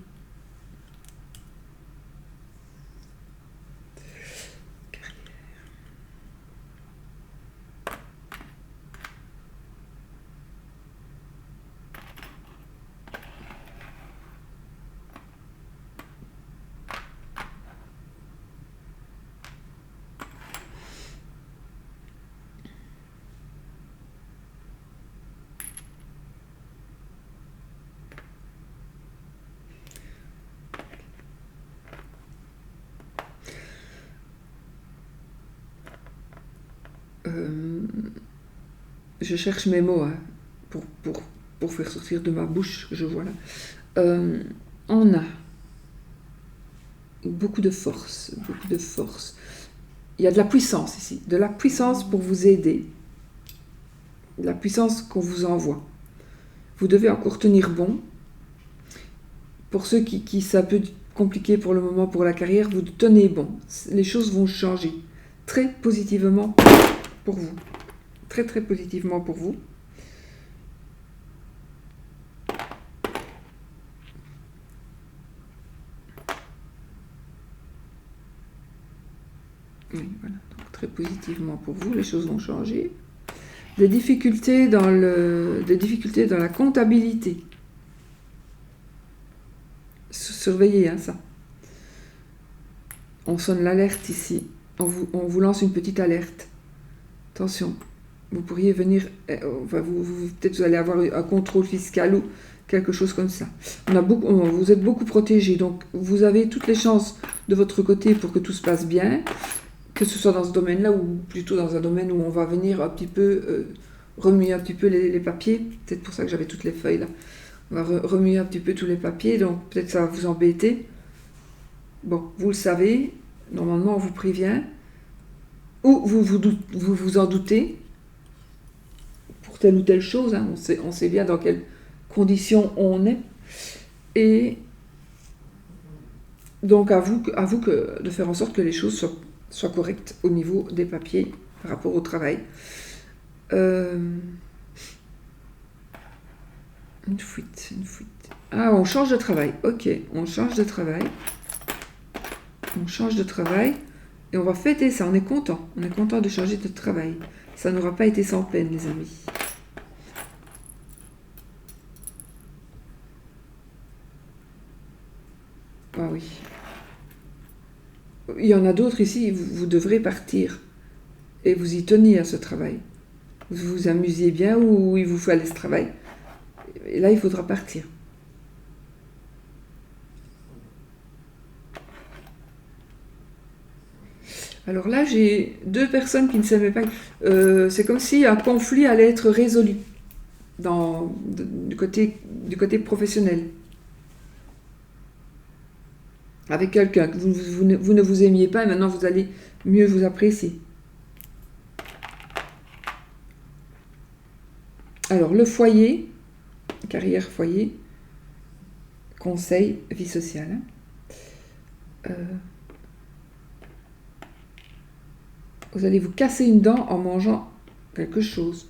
Je cherche mes mots hein, pour faire sortir de ma bouche ce que je vois là. On a beaucoup de force. Il y a de la puissance ici, de la puissance pour vous aider, de la puissance qu'on vous envoie. Vous devez encore tenir bon. Pour ceux qui c'est un peu compliqué pour le moment pour la carrière, vous tenez bon. Les choses vont changer très positivement pour vous. Très très positivement pour vous. Oui, voilà. Donc, très positivement pour vous, les choses vont changer. Des difficultés dans la comptabilité. Surveillez hein, ça. On sonne l'alerte ici. On vous lance une petite alerte. Attention, vous pourriez venir, peut-être vous allez avoir un contrôle fiscal ou quelque chose comme ça. Vous êtes beaucoup protégé, donc vous avez toutes les chances de votre côté pour que tout se passe bien, que ce soit dans ce domaine-là ou plutôt dans un domaine où on va venir un petit peu remuer un petit peu les papiers. C'est peut-être pour ça que j'avais toutes les feuilles là. On va remuer un petit peu tous les papiers, donc peut-être ça va vous embêter. Bon, vous le savez, normalement on vous prévient, ou vous en doutez, pour telle ou telle chose, hein. On sait bien dans quelles conditions on est, et donc à vous de faire en sorte que les choses soient correctes au niveau des papiers par rapport au travail. Une fuite. Ah, on change de travail, ok, on change de travail, et on va fêter ça, on est content de changer de travail. Ça n'aura pas été sans peine, les amis. Ah oui. Il y en a d'autres ici, vous devrez partir et vous y teniez à ce travail. Vous vous amusiez bien ou il vous fallait ce travail. Et là, il faudra partir. Alors là, j'ai deux personnes qui ne s'aimaient pas. C'est comme si un conflit allait être résolu du côté professionnel. Avec quelqu'un que vous ne vous aimiez pas et maintenant vous allez mieux vous apprécier. Alors, le foyer, carrière foyer, conseil, vie sociale. Vous allez vous casser une dent en mangeant quelque chose.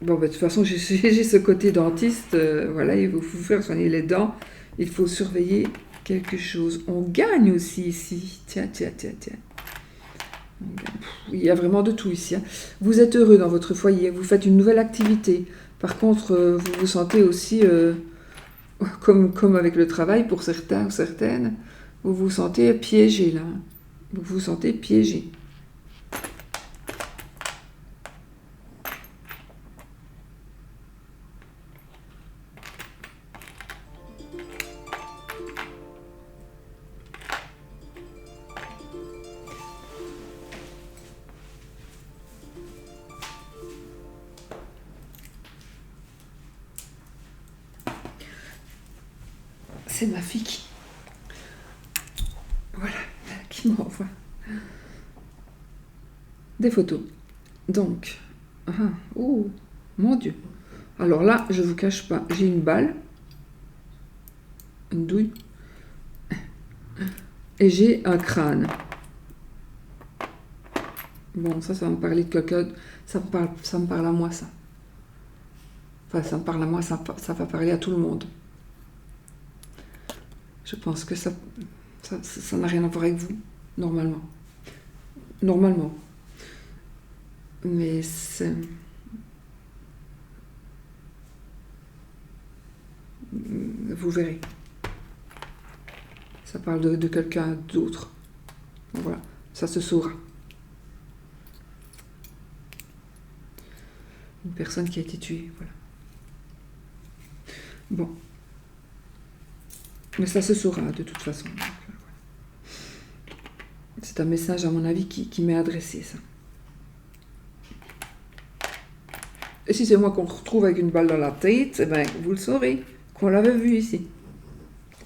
Bon, de toute façon, j'ai ce côté dentiste. Voilà, il faut vous faire soigner les dents. Il faut surveiller quelque chose. On gagne aussi ici. Tiens. Il y a vraiment de tout ici. Hein. Vous êtes heureux dans votre foyer. Vous faites une nouvelle activité. Par contre, vous vous sentez aussi, comme avec le travail, pour certains ou certaines, vous vous sentez piégé là. Vous vous sentez piégé. C'est ma fille qui m'envoie des photos. Donc, oh mon Dieu. Alors là, je vous cache pas, j'ai une balle, une douille, et j'ai un crâne. Bon, ça va me parler de quelqu'un, ça me parle à moi, ça. Enfin, ça me parle à moi, ça va parler à tout le monde. Je pense que ça n'a rien à voir avec vous, normalement. Mais c'est... Vous verrez. Ça parle de quelqu'un d'autre. Voilà, ça se saura. Une personne qui a été tuée, voilà. Bon. Mais ça se saura de toute façon. Donc, voilà. C'est un message, à mon avis, qui m'est adressé, ça. Et si c'est moi qu'on retrouve avec une balle dans la tête, eh ben, vous le saurez, qu'on l'avait vu ici.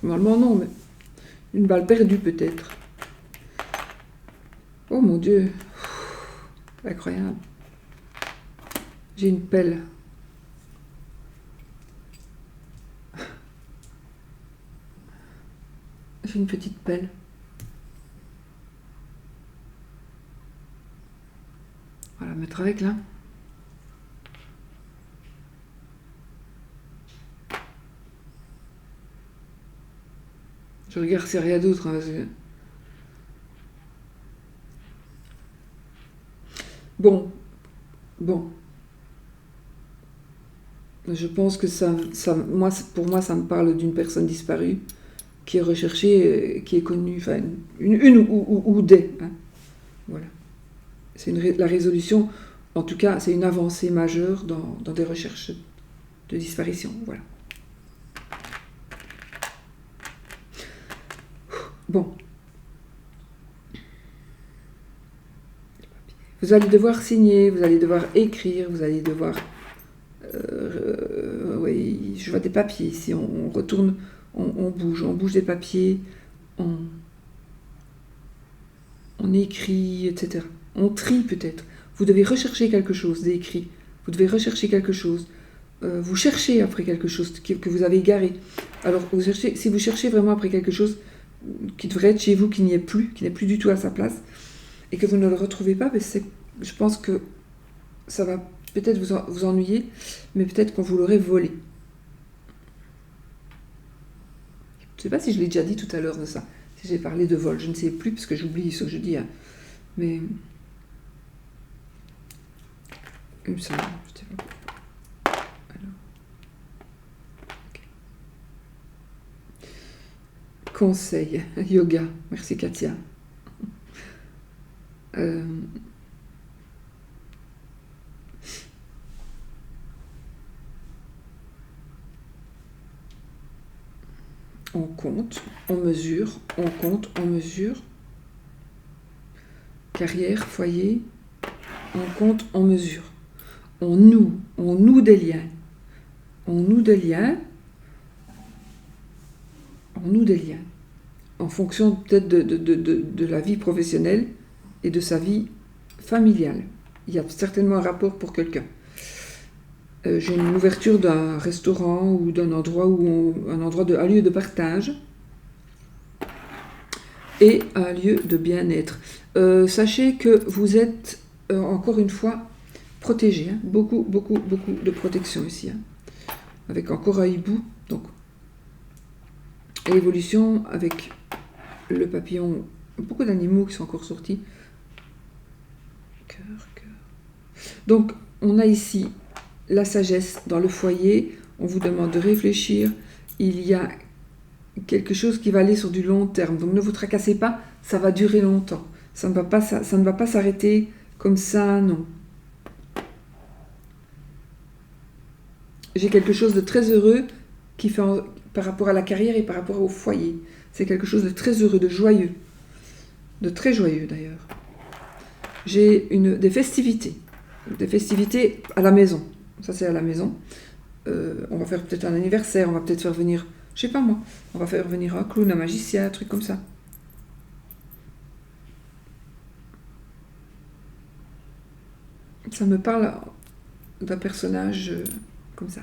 Normalement, non, mais une balle perdue, peut-être. Oh mon Dieu. Incroyable. J'ai une pelle. J'ai une petite pelle. mettre avec là. Je regarde s'il n'y a rien d'autre. Hein, parce que... Bon. Je pense que pour moi, ça me parle d'une personne disparue qui est recherchée, qui est connue, enfin, une ou des. Hein. Voilà. C'est la résolution, en tout cas, c'est une avancée majeure dans des recherches de disparition. Voilà. Bon. Vous allez devoir signer, vous allez devoir écrire, vous allez devoir... oui, je vois des papiers ici, on retourne, on bouge des papiers, on écrit, etc. On trie peut-être. Vous devez rechercher quelque chose d'écrit, vous devez rechercher quelque chose, vous cherchez après quelque chose que vous avez égaré. Alors, si vous cherchez vraiment après quelque chose qui devrait être chez vous, qui n'est plus du tout à sa place, et que vous ne le retrouvez pas, je pense que ça va peut-être vous ennuyer, mais peut-être qu'on vous l'aurait volé. Je ne sais pas si je l'ai déjà dit tout à l'heure de ça, si j'ai parlé de vol, je ne sais plus, parce que j'oublie ce que je dis, hein. Mais... il me semble, je sais pas. Alors... okay. Conseil, yoga, merci Katia. On compte, on mesure, on compte, on mesure. Carrière, foyer, on compte, on mesure. On noue des liens. On noue des liens. En fonction peut-être de la vie professionnelle et de sa vie familiale. Il y a certainement un rapport pour quelqu'un. J'ai une ouverture d'un restaurant ou d'un endroit un lieu de partage et un lieu de bien-être. Sachez que vous êtes encore une fois protégé, hein. Beaucoup de protection ici, hein. Avec encore un hibou, donc l'évolution avec le papillon, beaucoup d'animaux qui sont encore sortis. Cœur. Donc on a ici la sagesse dans le foyer, on vous demande de réfléchir, il y a quelque chose qui va aller sur du long terme, donc ne vous tracassez pas, ça va durer longtemps, ça ne va pas s'arrêter comme ça, non. J'ai quelque chose de très heureux qui fait par rapport à la carrière et par rapport au foyer, c'est quelque chose de très heureux, de joyeux, de très joyeux d'ailleurs. J'ai des festivités à la maison. Ça, c'est à la maison. On va faire peut-être un anniversaire, on va peut-être faire venir, je sais pas moi, on va faire venir un clown, un magicien, un truc comme ça. Ça me parle d'un personnage comme ça.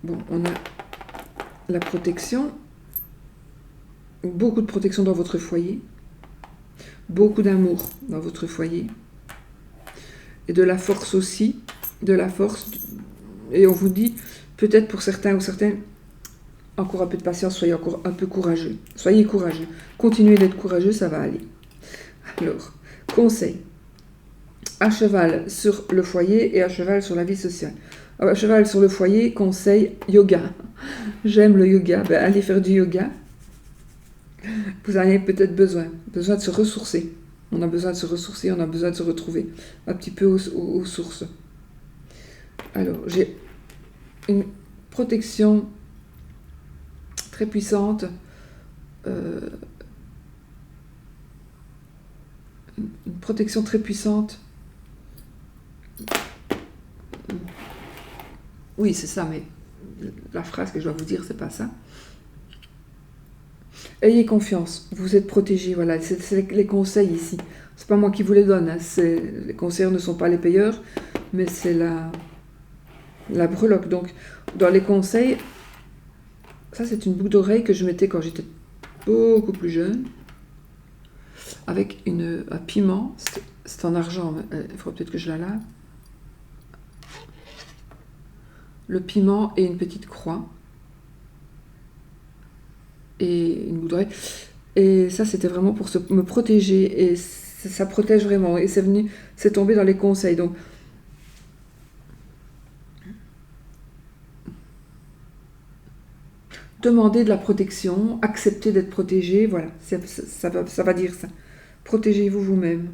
Bon, on a la protection, beaucoup de protection dans votre foyer, beaucoup d'amour dans votre foyer, et de la force aussi, et on vous dit, peut-être pour certains ou certaines, encore un peu de patience, soyez encore un peu courageux, continuez d'être courageux, ça va aller. Alors, conseil, à cheval sur le foyer et à cheval sur la vie sociale. Alors, à cheval sur le foyer, conseil, yoga. J'aime le yoga, allez faire du yoga. Vous en avez peut-être besoin de se ressourcer. On a besoin de se ressourcer, on a besoin de se retrouver un petit peu aux sources. Alors, j'ai une protection très puissante, Oui, c'est ça, mais la phrase que je dois vous dire, c'est pas ça. Ayez confiance, vous êtes protégés, voilà, c'est les conseils ici. C'est pas moi qui vous les donne, hein. Les conseillers ne sont pas les payeurs, mais c'est la breloque. Donc, dans les conseils, ça c'est une boucle d'oreille que je mettais quand j'étais beaucoup plus jeune, avec un piment, C'est en argent, il faudrait peut-être que je la lave. Le piment et une petite croix. Et une bouderie. Et ça, c'était vraiment pour me protéger. Et ça protège vraiment. Et c'est tombé dans les conseils. Donc, demander de la protection, accepter d'être protégé, voilà, ça va dire ça. Protégez-vous vous-même.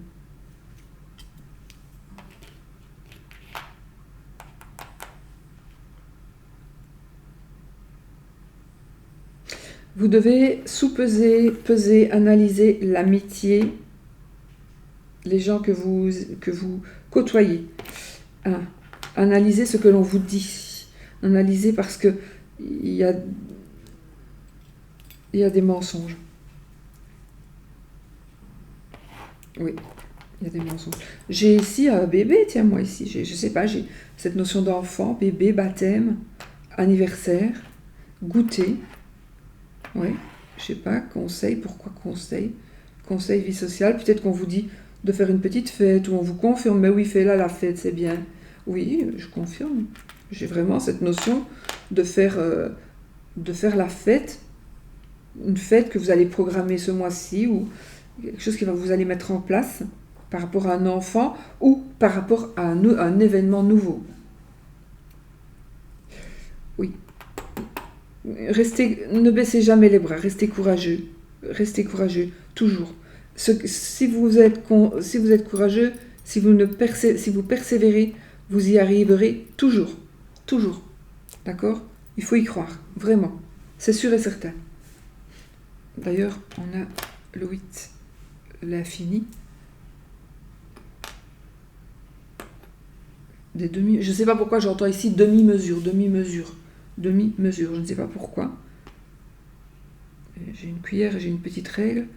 Vous devez sous-peser, peser, analyser l'amitié, les gens que vous côtoyez. Hein. Analysez ce que l'on vous dit. Analysez parce que il y a des mensonges. Oui, il y a des mensonges. J'ai ici un bébé, tiens, moi ici, je sais pas, j'ai cette notion d'enfant, bébé, baptême, anniversaire, goûter. Oui, je sais pas, conseil, pourquoi conseil? Conseil vie sociale, peut-être qu'on vous dit de faire une petite fête, ou on vous confirme, mais oui, fais là la fête, c'est bien. Oui, je confirme. J'ai vraiment cette notion de faire la fête, une fête que vous allez programmer ce mois-ci, ou quelque chose que vous allez mettre en place par rapport à un enfant, ou par rapport à un événement nouveau. Oui. Ne baissez jamais les bras, restez courageux, toujours. Si vous êtes courageux, si vous persévérez, vous y arriverez toujours, toujours. D'accord? Il faut y croire, vraiment, c'est sûr et certain. D'ailleurs, on a le 8, l'infini. Je ne sais pas pourquoi j'entends ici demi-mesure, je ne sais pas pourquoi. J'ai une cuillère et j'ai une petite règle,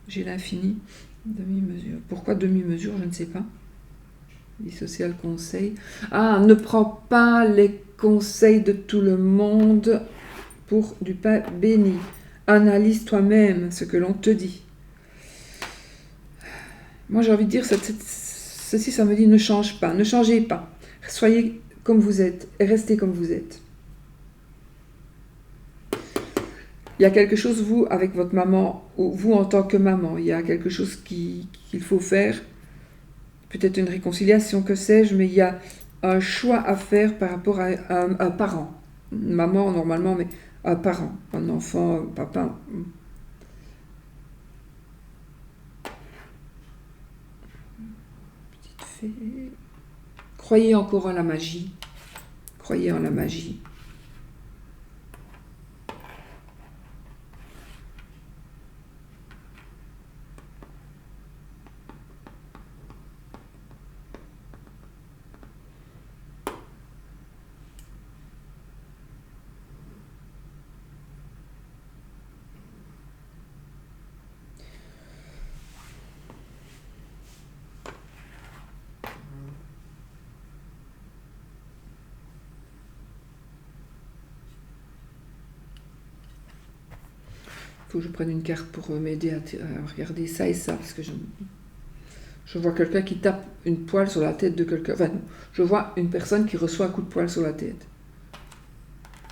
j'ai l'infini, demi-mesure. Pourquoi demi-mesure, je ne sais pas. Vie sociale conseil. Ah, ne prends pas les conseils de tout le monde pour du pain béni. Analyse toi-même ce que l'on te dit. Moi, j'ai envie de dire, ceci, ça me dit ne change pas, ne changez pas. Soyez comme vous êtes et restez comme vous êtes. Il y a quelque chose, vous, avec votre maman, ou vous en tant que maman, il y a quelque chose qu'il faut faire, peut-être une réconciliation, que sais-je, mais il y a un choix à faire par rapport à un parent. Une maman, normalement, mais un parent, un enfant, un papa. Petite fée. Croyez encore en la magie. Croyez en la magie. Faut que je prenne une carte pour m'aider à regarder ça et ça, parce que je vois quelqu'un qui tape une poêle sur la tête de quelqu'un. Enfin, non, je vois une personne qui reçoit un coup de poêle sur la tête.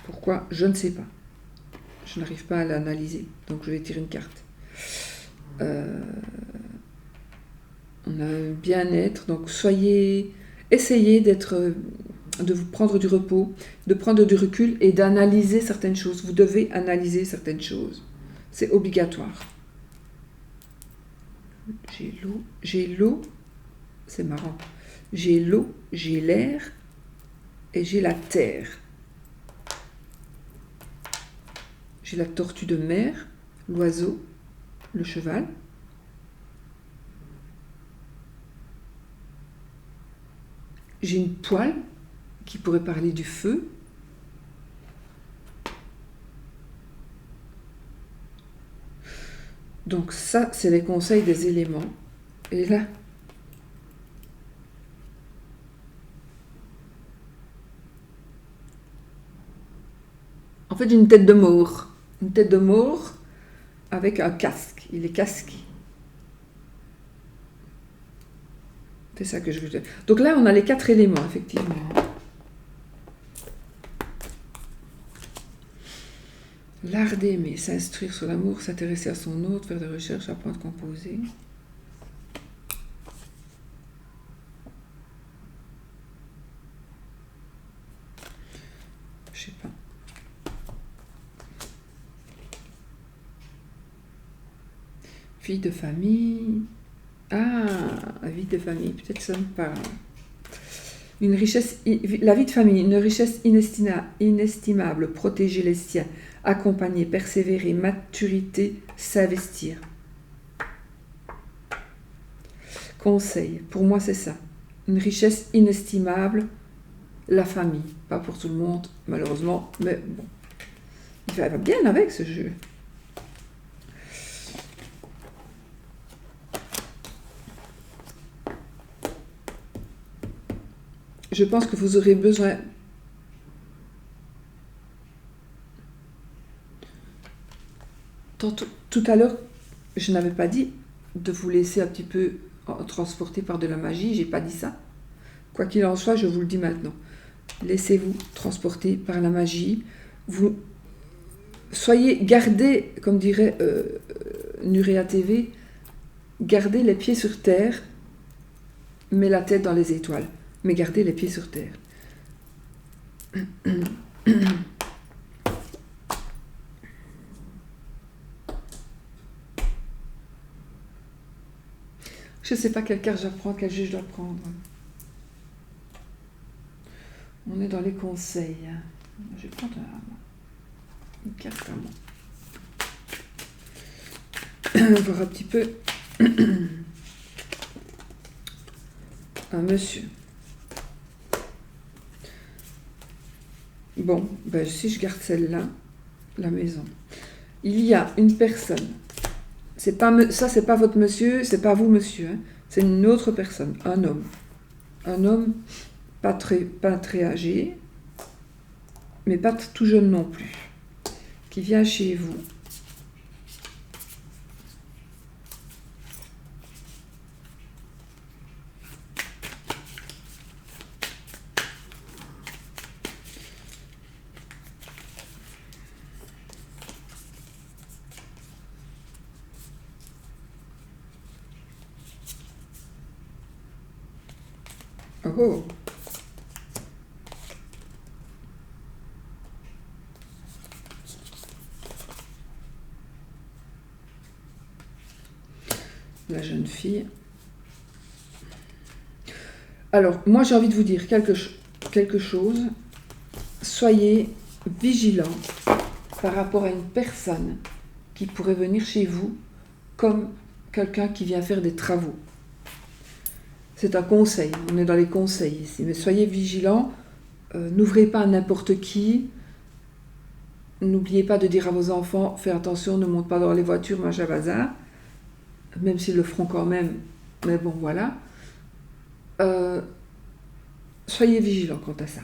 Pourquoi? Je ne sais pas. Je n'arrive pas à l'analyser, donc je vais tirer une carte. On a un bien-être, donc essayez de vous prendre du repos, de prendre du recul et d'analyser certaines choses. Vous devez analyser certaines choses. C'est obligatoire. J'ai l'eau, c'est marrant. J'ai l'eau, j'ai l'air et j'ai la terre. J'ai la tortue de mer, l'oiseau, le cheval. J'ai une poêle qui pourrait parler du feu. Donc ça, c'est les conseils des éléments. Et là, en fait, j'ai une tête de mort. Une tête de mort avec un casque. Il est casqué. C'est ça que je veux dire. Donc là, on a les 4 éléments, effectivement. L'art d'aimer, s'instruire sur l'amour, s'intéresser à son autre, faire des recherches, apprendre à composer. Je sais pas. Vie de famille. Ah, vie de famille, peut-être ça me parle. Une richesse, la vie de famille, une richesse inestimable, protéger les siens, accompagner, persévérer, maturité, s'investir. Conseil, pour moi c'est ça. Une richesse inestimable, la famille. Pas pour tout le monde, malheureusement, mais bon. Il va bien avec ce jeu. Je pense que vous aurez besoin... Tout à l'heure, je n'avais pas dit de vous laisser un petit peu transporter par de la magie, j'ai pas dit ça. Quoi qu'il en soit, je vous le dis maintenant. Laissez-vous transporter par la magie. Vous gardez, comme dirait Nurea TV, gardez les pieds sur terre, mais la tête dans les étoiles. Mais gardez les pieds sur terre. Je ne sais pas quelle carte je dois prendre, quel jeu je dois prendre. On est dans les conseils. Je vais prendre une carte à moi. Voir un petit peu. Un monsieur. Bon, ben, si je garde celle-là, la maison. Il y a une personne. Ça, c'est pas votre monsieur, c'est pas vous, monsieur. Hein. C'est une autre personne, un homme. Un homme pas très âgé, mais pas tout jeune non plus, qui vient chez vous. Oh. La jeune fille. Alors, moi j'ai envie de vous dire quelque chose. Soyez vigilants par rapport à une personne qui pourrait venir chez vous comme quelqu'un qui vient faire des travaux. C'est un conseil, on est dans les conseils ici, mais soyez vigilants, n'ouvrez pas à n'importe qui, n'oubliez pas de dire à vos enfants, fais attention, ne monte pas dans les voitures, machin bazar, même s'ils le feront quand même, mais bon voilà. Soyez vigilants quant à ça.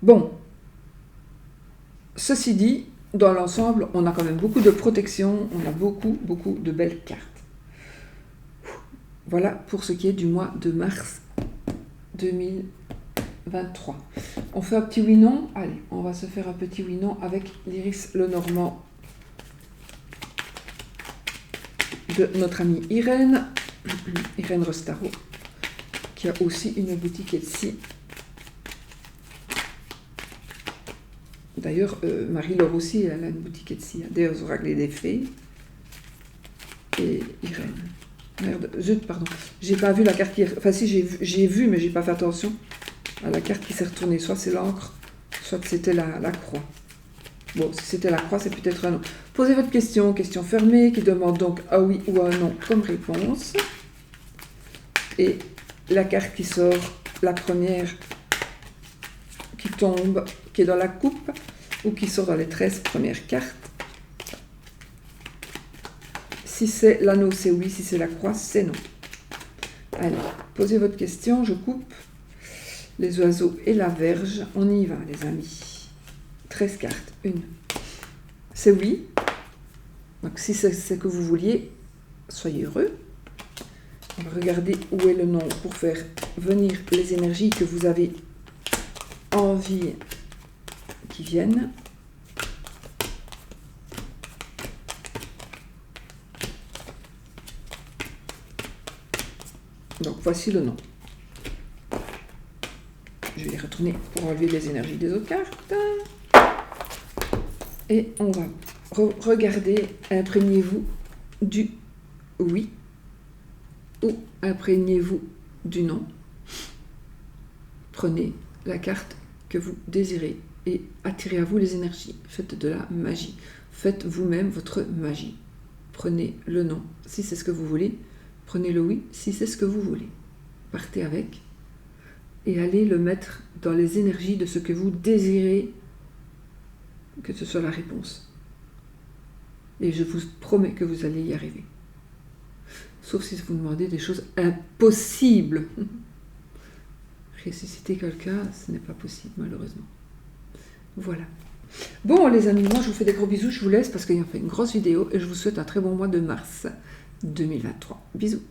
Bon, ceci dit, dans l'ensemble, on a quand même beaucoup de protection, on a beaucoup de belles cartes. Voilà pour ce qui est du mois de mars 2023. On fait un petit oui-non. Allez, on va se faire un petit oui-non avec l'Iris Lenormand de notre amie Irène Rostaro, qui a aussi une boutique Etsy. D'ailleurs, Marie-Laure aussi, elle a une boutique Etsy. D'ailleurs, Oracle des Fées. Et Irène. Merde, pardon. J'ai pas vu la carte qui... Enfin si, j'ai vu, mais j'ai pas fait attention à la carte qui s'est retournée. Soit c'est l'encre, soit c'était la croix. Bon, si c'était la croix, c'est peut-être un non. Posez votre question fermée, qui demande donc un oui ou un non comme réponse. Et la carte qui sort, la première qui tombe, qui est dans la coupe, ou qui sort dans les 13 premières cartes. Si c'est l'anneau, c'est oui. Si c'est la croix, c'est non. Allez, posez votre question. Je coupe les oiseaux et la verge. On y va, les amis. 13 cartes. Une. C'est oui. Donc, si c'est ce que vous vouliez, soyez heureux. On va regarder où est le nom pour faire venir les énergies que vous avez envie qui viennent. Donc voici le nom. Je vais les retourner pour enlever les énergies des autres cartes. Et on va regarder, imprégnez-vous du oui ou imprégnez-vous du non. Prenez la carte que vous désirez et attirez à vous les énergies. Faites de la magie. Faites vous-même votre magie. Prenez le non si c'est ce que vous voulez. Prenez le oui si c'est ce que vous voulez. Partez avec et allez le mettre dans les énergies de ce que vous désirez que ce soit la réponse. Et je vous promets que vous allez y arriver. Sauf si vous demandez des choses impossibles. Ressusciter quelqu'un, ce n'est pas possible, malheureusement. Voilà. Bon, les amis, moi, je vous fais des gros bisous. Je vous laisse parce qu'il y a fait une grosse vidéo et je vous souhaite un très bon mois de mars 2023. Bisous.